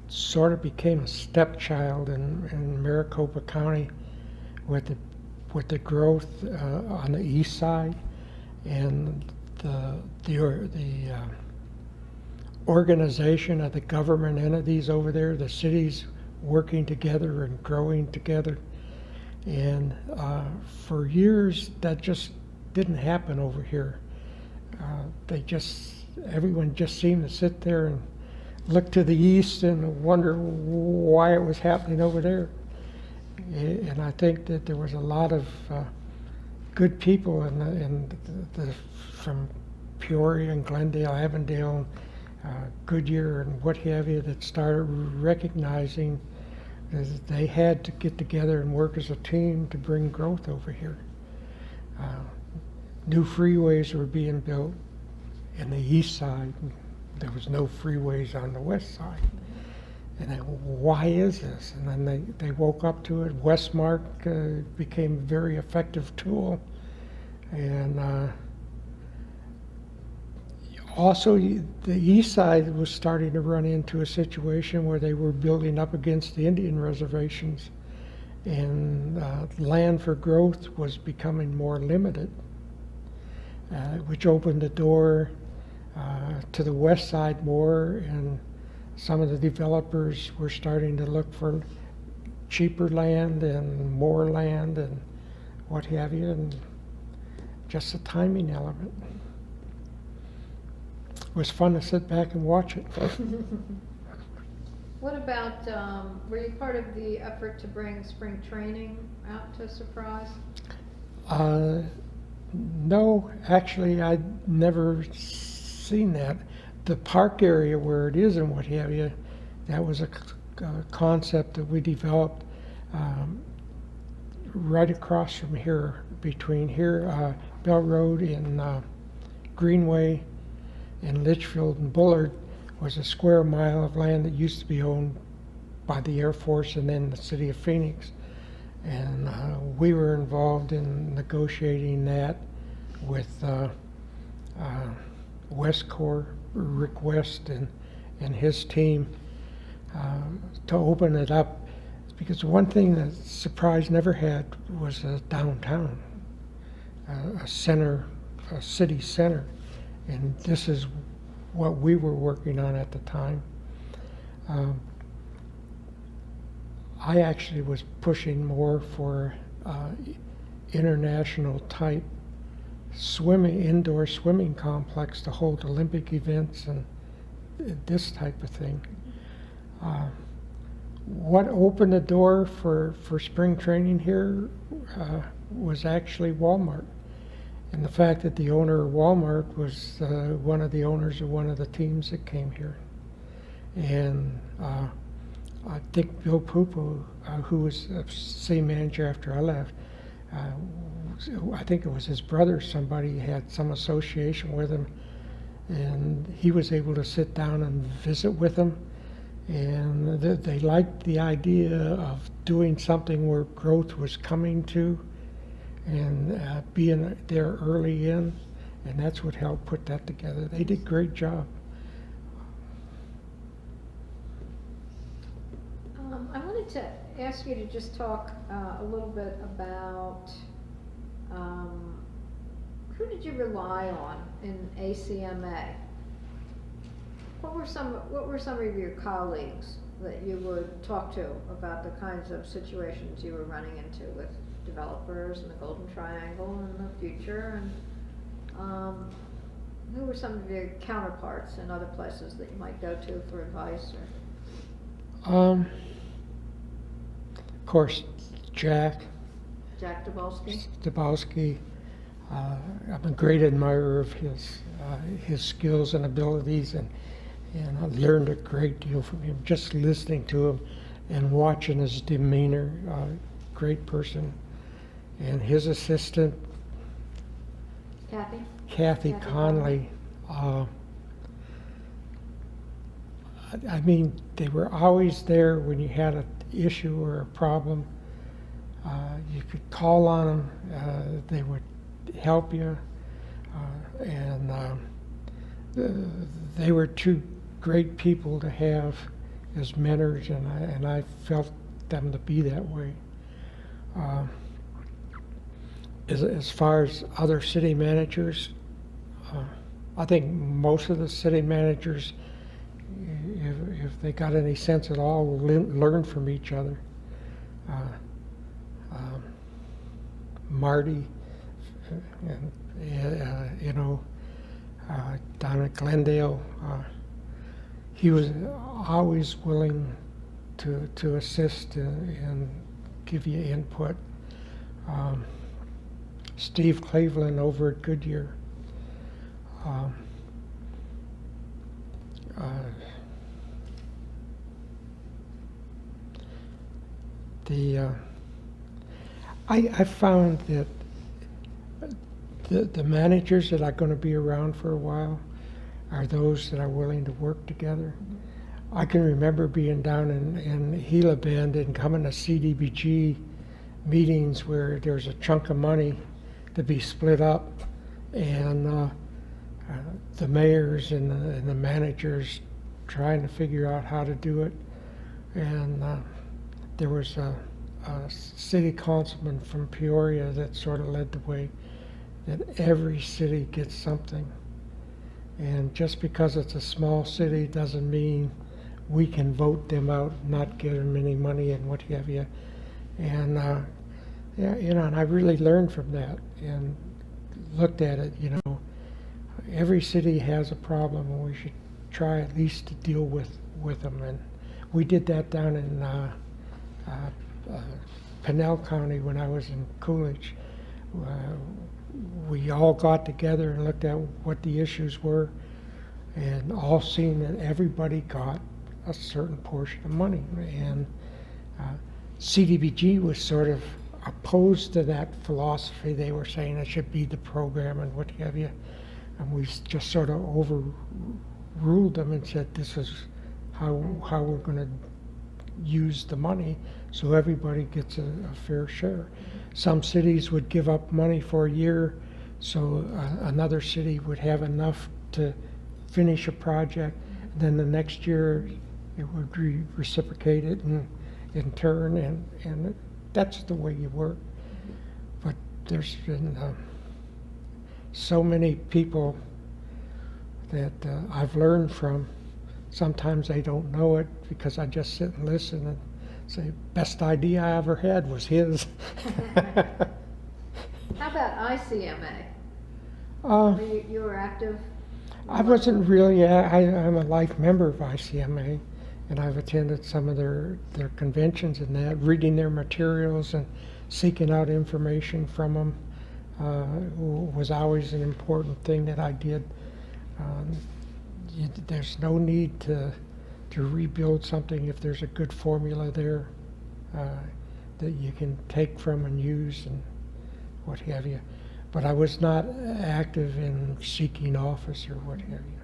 sort of became a stepchild in Maricopa County with the growth on the east side and the organization of the government entities over there, the cities working together and growing together. And for years that just didn't happen over here. Everyone just seemed to sit there and look to the east and wonder why it was happening over there. And I think that there was a lot of good people from Peoria and Glendale, Avondale, Goodyear and what have you that started recognizing that they had to get together and work as a team to bring growth over here. New freeways were being built in the east side. There was no freeways on the west side. And then, why is this? And then they woke up to it. Westmark became a very effective tool. And also, the east side was starting to run into a situation where they were building up against the Indian reservations. And land for growth was becoming more limited, which opened the door to the west side more, and some of the developers were starting to look for cheaper land and more land and what have you, and just a timing element. It was fun to sit back and watch it.
What about, were you part of the effort to bring spring training out to Surprise?
No, actually, I'd never seen that. The park area where it is and what have you, that was a concept that we developed right across from here, between here, Bell Road and Greenway and Litchfield and Bullard was a square mile of land that used to be owned by the Air Force and then the city of Phoenix. And we were involved in negotiating that with West Corps, Rick West and his team to open it up. Because one thing that Surprise never had was a downtown, a city center. And this is what we were working on at the time. I actually was pushing more for international type indoor swimming complex to hold Olympic events and this type of thing. What opened the door for spring training here was actually Walmart. And the fact that the owner of Walmart was one of the owners of one of the teams that came here. And I think Bill Pupo, who was the city manager after I left, I think it was his brother, somebody had some association with him, and he was able to sit down and visit with them, and they liked the idea of doing something where growth was coming to, and being there early in, and that's what helped put that together. They did a great job.
I wanted to ask you to just talk a little bit about who did you rely on in ACMA? What were some of your colleagues that you would talk to about the kinds of situations you were running into with developers and the Golden Triangle and the future, and who were some of your counterparts in other places that you might go to for advice? Or
Of course, Jack
Dabalski?
I'm a great admirer of his skills and abilities, and I learned a great deal from him just listening to him and watching his demeanor. Great person. And his assistant, Kathy Conley. I mean, they were always there when you had an issue or a problem. You could call on them. They would help you, and they were two great people to have as mentors, and I felt them to be that way. As far as other city managers, I think most of the city managers, if they got any sense at all, will learn from each other. Marty, and down at Glendale, he was always willing to assist and give you input. Steve Cleveland over at Goodyear. I found that the managers that are going to be around for a while are those that are willing to work together. I can remember being down in Gila Bend and coming to CDBG meetings where there's a chunk of money to be split up, and the mayors and the managers trying to figure out how to do it. And there was a city councilman from Peoria that sort of led the way, that every city gets something. And just because it's a small city doesn't mean we can vote them out, not give them any money and what have you. And and I really learned from that and looked at it, every city has a problem, and we should try at least to deal with them. And we did that down in Pinell County when I was in Coolidge. We all got together and looked at what the issues were, and all seen that everybody got a certain portion of money. And CDBG was sort of opposed to that philosophy. They were saying it should be the program and what have you. And we just sort of overruled them and said this is how we're going to use the money so everybody gets a fair share. Some cities would give up money for a year so another city would have enough to finish a project. Then the next year it would reciprocate it in turn, and that's the way you work. But there's been so many people that I've learned from. Sometimes I don't know it because I just sit and listen and say, best idea I ever had was his.
How about ICMA? You were active?
I wasn't really, I'm a life member of ICMA, and I've attended some of their conventions and that, reading their materials and seeking out information from them was always an important thing that I did. There's no need to to rebuild something if there's a good formula there that you can take from and use and what have you. But I was not active in seeking office or what have you.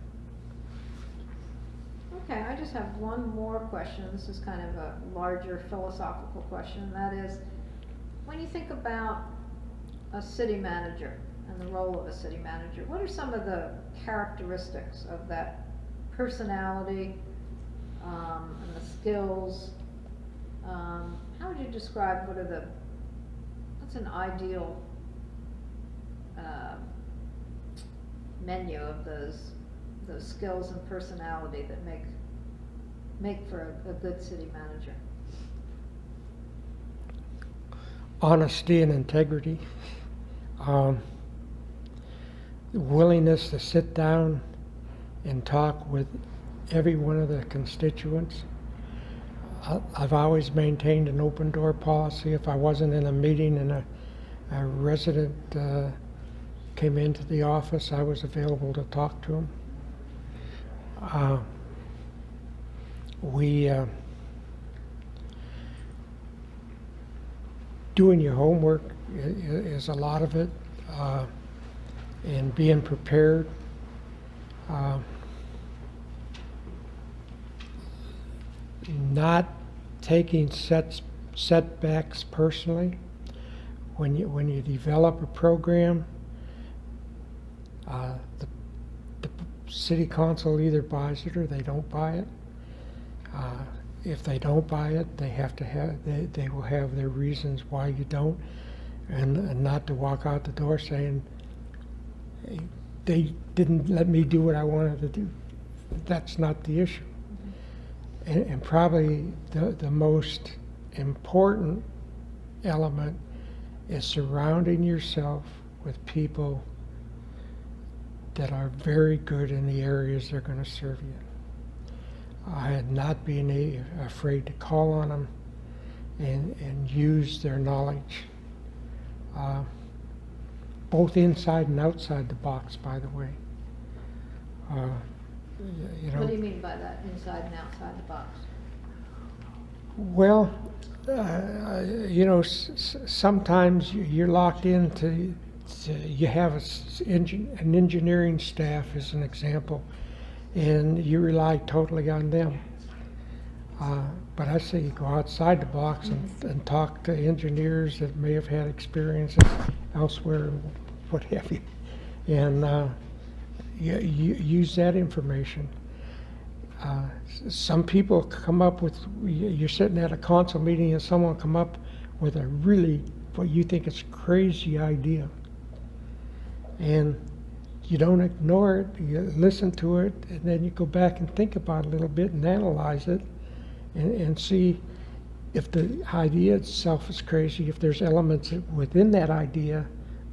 Okay, I just have one more question. This is kind of a larger philosophical question, and that is, when you think about a city manager and the role of a city manager, what are some of the characteristics of that personality and the skills? How would you describe what's an ideal menu of those skills and personality that make for a good city manager?
Honesty and integrity, willingness to sit down and talk with every one of the constituents. I've always maintained an open door policy. If I wasn't in a meeting and a resident came into the office, I was available to talk to him. Doing your homework is a lot of it, and being prepared. Not taking setbacks personally. When you develop a program, the city council either buys it or they don't buy it. If they don't buy it, they will have their reasons why you don't, and not to walk out the door saying, hey, they didn't let me do what I wanted to do. That's not the issue. And probably the most important element is surrounding yourself with people that are very good in the areas they're going to serve you. I had not been afraid to call on them and use their knowledge, both inside and outside the box, by the way. You know,
What do you mean by that, inside and outside the box?
well, you know, sometimes you're locked into, you have an engineering staff as an example, and you rely totally on them. But I say you go outside the box and talk to engineers that may have had experiences elsewhere and what have you. And you use that information. Some people come up with, you're sitting at a council meeting and someone come up with a really, what you think is crazy idea. And you don't ignore it, you listen to it, and then you go back and think about it a little bit and analyze it and see if the idea itself is crazy, if there's elements within that idea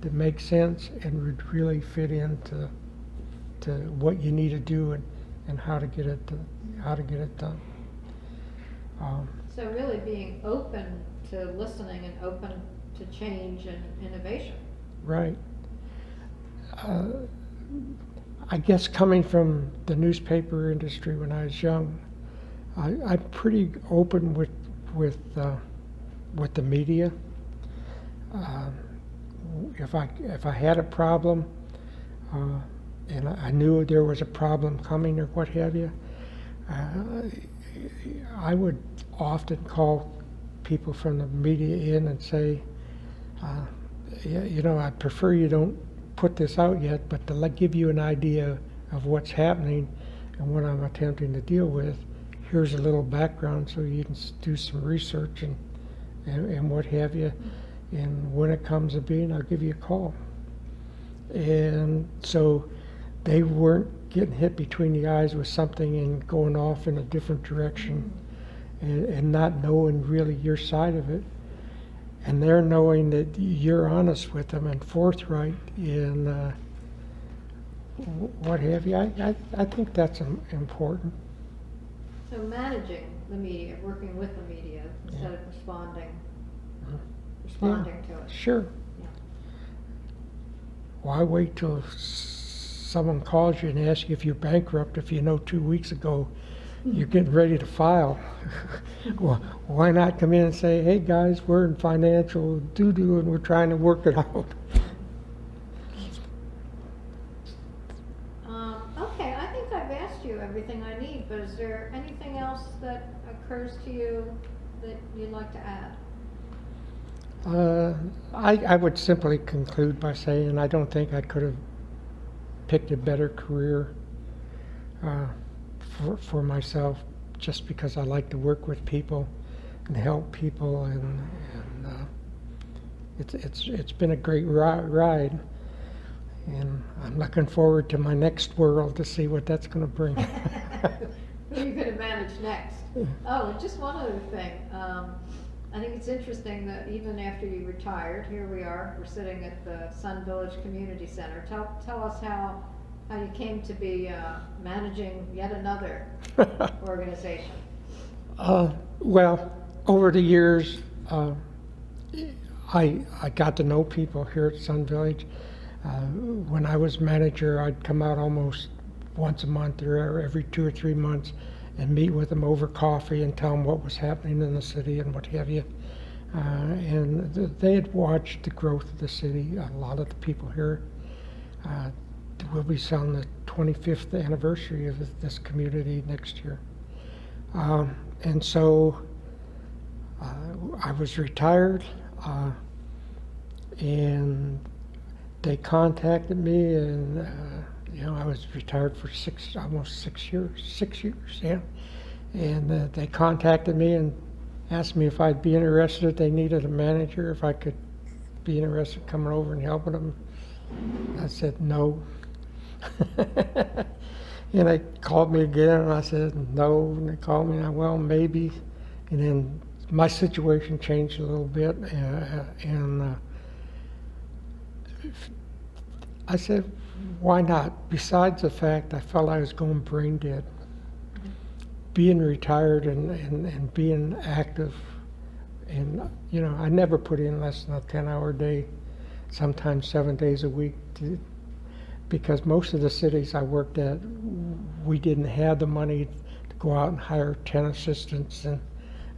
that make sense and would really fit into what you need to do and how to get it done.
So really being open to listening and open to change and innovation.
Right. I guess coming from the newspaper industry when I was young, I'm pretty open with the media. If I had a problem, and I knew there was a problem coming or what have you, I would often call people from the media in and say, you know, I prefer you don't put this out yet, but to give you an idea of what's happening and what I'm attempting to deal with, here's a little background so you can do some research and what have you. And when it comes to being, I'll give you a call. And so they weren't getting hit between the eyes with something and going off in a different direction and not knowing really your side of it. And they're knowing that you're honest with them and forthright in what have you. I think that's important.
So managing the media, working with the media instead of responding to it.
Sure.
Yeah.
Why wait till someone calls you and asks you if you're bankrupt if you know 2 weeks ago you're getting ready to file. Well, why not come in and say, hey guys, we're in financial doo-doo and we're trying to work it out.
Okay, I think I've asked you everything I need, but is there anything else that occurs to you that you'd like to add?
I would simply conclude by saying I don't think I could have picked a better career for myself, just because I like to work with people and help people, and it's been a great ride, and I'm looking forward to my next world to see what that's going to bring.
Who are you going to manage next? Oh, and just one other thing. I think it's interesting that even after you retired, here we are, we're sitting at the Sun Village Community Center. Tell us how you came to be managing yet another organization.
Well, over the years, I got to know people here at Sun Village. When I was manager, I'd come out almost once a month or every 2 or 3 months and meet with them over coffee and tell them what was happening in the city and what have you. And they had watched the growth of the city. A lot of the people here will be on the 25th anniversary of this community next year. And so I was retired, and they contacted me, and I was retired for almost 6 years, yeah. And they contacted me and asked me if I'd be interested. If they needed a manager, if I could be interested in coming over and helping them. I said no. And they called me again, and I said no. And they called me, and well, maybe. And then my situation changed a little bit, and I said, why not? Besides the fact I felt I was going brain dead. Being retired and being active, and I never put in less than a 10-hour day, sometimes 7 days a week, because most of the cities I worked at, we didn't have the money to go out and hire 10 assistants and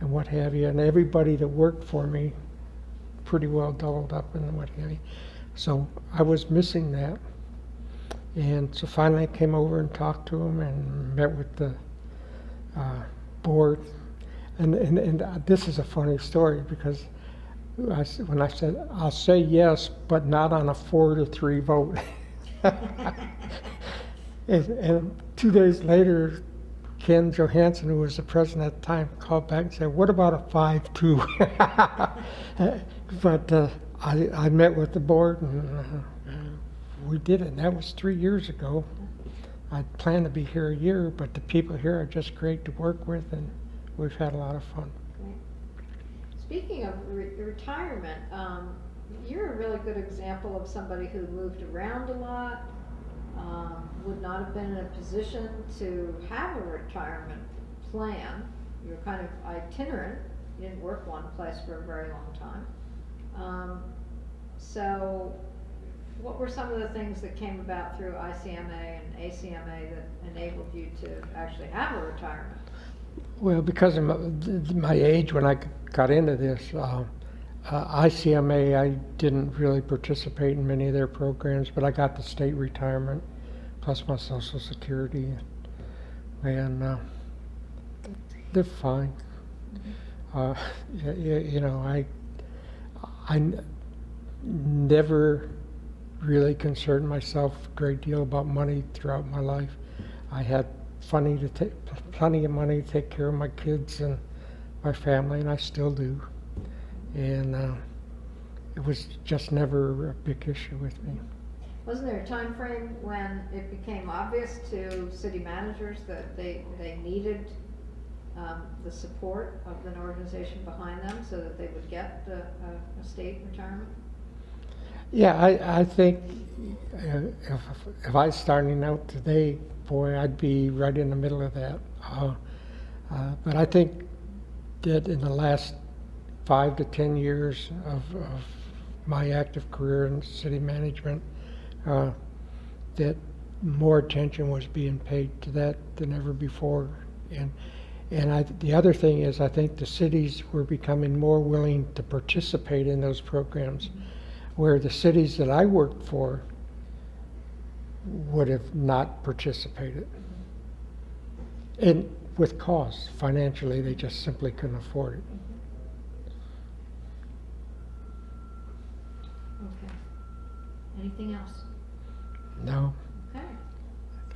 what have you, and everybody that worked for me pretty well doubled up and what have you. So I was missing that. And so finally I came over and talked to them and met with the board. And this is a funny story, because when I said, I'll say yes, but not on a 4-3 vote. and 2 days later, Ken Johansson, who was the president at the time, called back and said, what about a 5-2? But I met with the board, and we did it, and that was 3 years ago. I planned to be here a year, but the people here are just great to work with, and we've had a lot of fun.
Great. Speaking of retirement, you're a really good example of somebody who moved around a lot, would not have been in a position to have a retirement plan. You were kind of itinerant. You didn't work one place for a very long time. So what were some of the things that came about through ICMA and ACMA that enabled you to actually have a retirement?
Well, because of my age when I got into this, ICMA, I didn't really participate in many of their programs, but I got the state retirement plus my Social Security, and they're fine. I never really concerned myself a great deal about money throughout my life. I had plenty of money to take care of my kids and my family, and I still do. And it was just never a big issue with me.
Wasn't there a time frame when it became obvious to city managers that they needed the support of an organization behind them so that they would get a state retirement?
Yeah, I think if I was starting out today, boy, I'd be right in the middle of that. But I think that in the last 5 to 10 years of my active career in city management, that more attention was being paid to that than ever before. The other thing is, I think the cities were becoming more willing to participate in those programs, where the cities that I worked for would have not participated. And with costs, financially, they just simply couldn't afford it.
Okay. Anything else?
No,
Okay.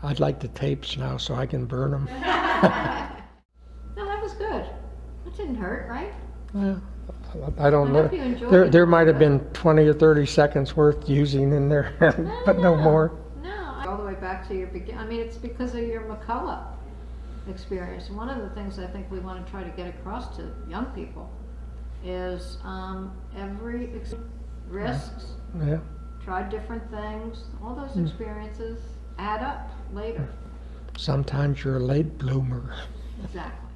I'd like the tapes now so I can burn them.
No, that was good. That didn't hurt, right?
Well, I don't
I
know.
hope you enjoyed it.
There might have been 20 or 30 seconds worth using in there, but no more.
No, all the way back to your I mean, it's because of your McCullough experience. One of the things I think we want to try to get across to young people is risks,
Yeah.
try different things, all those experiences add up later.
Sometimes you're a late bloomer.
Exactly.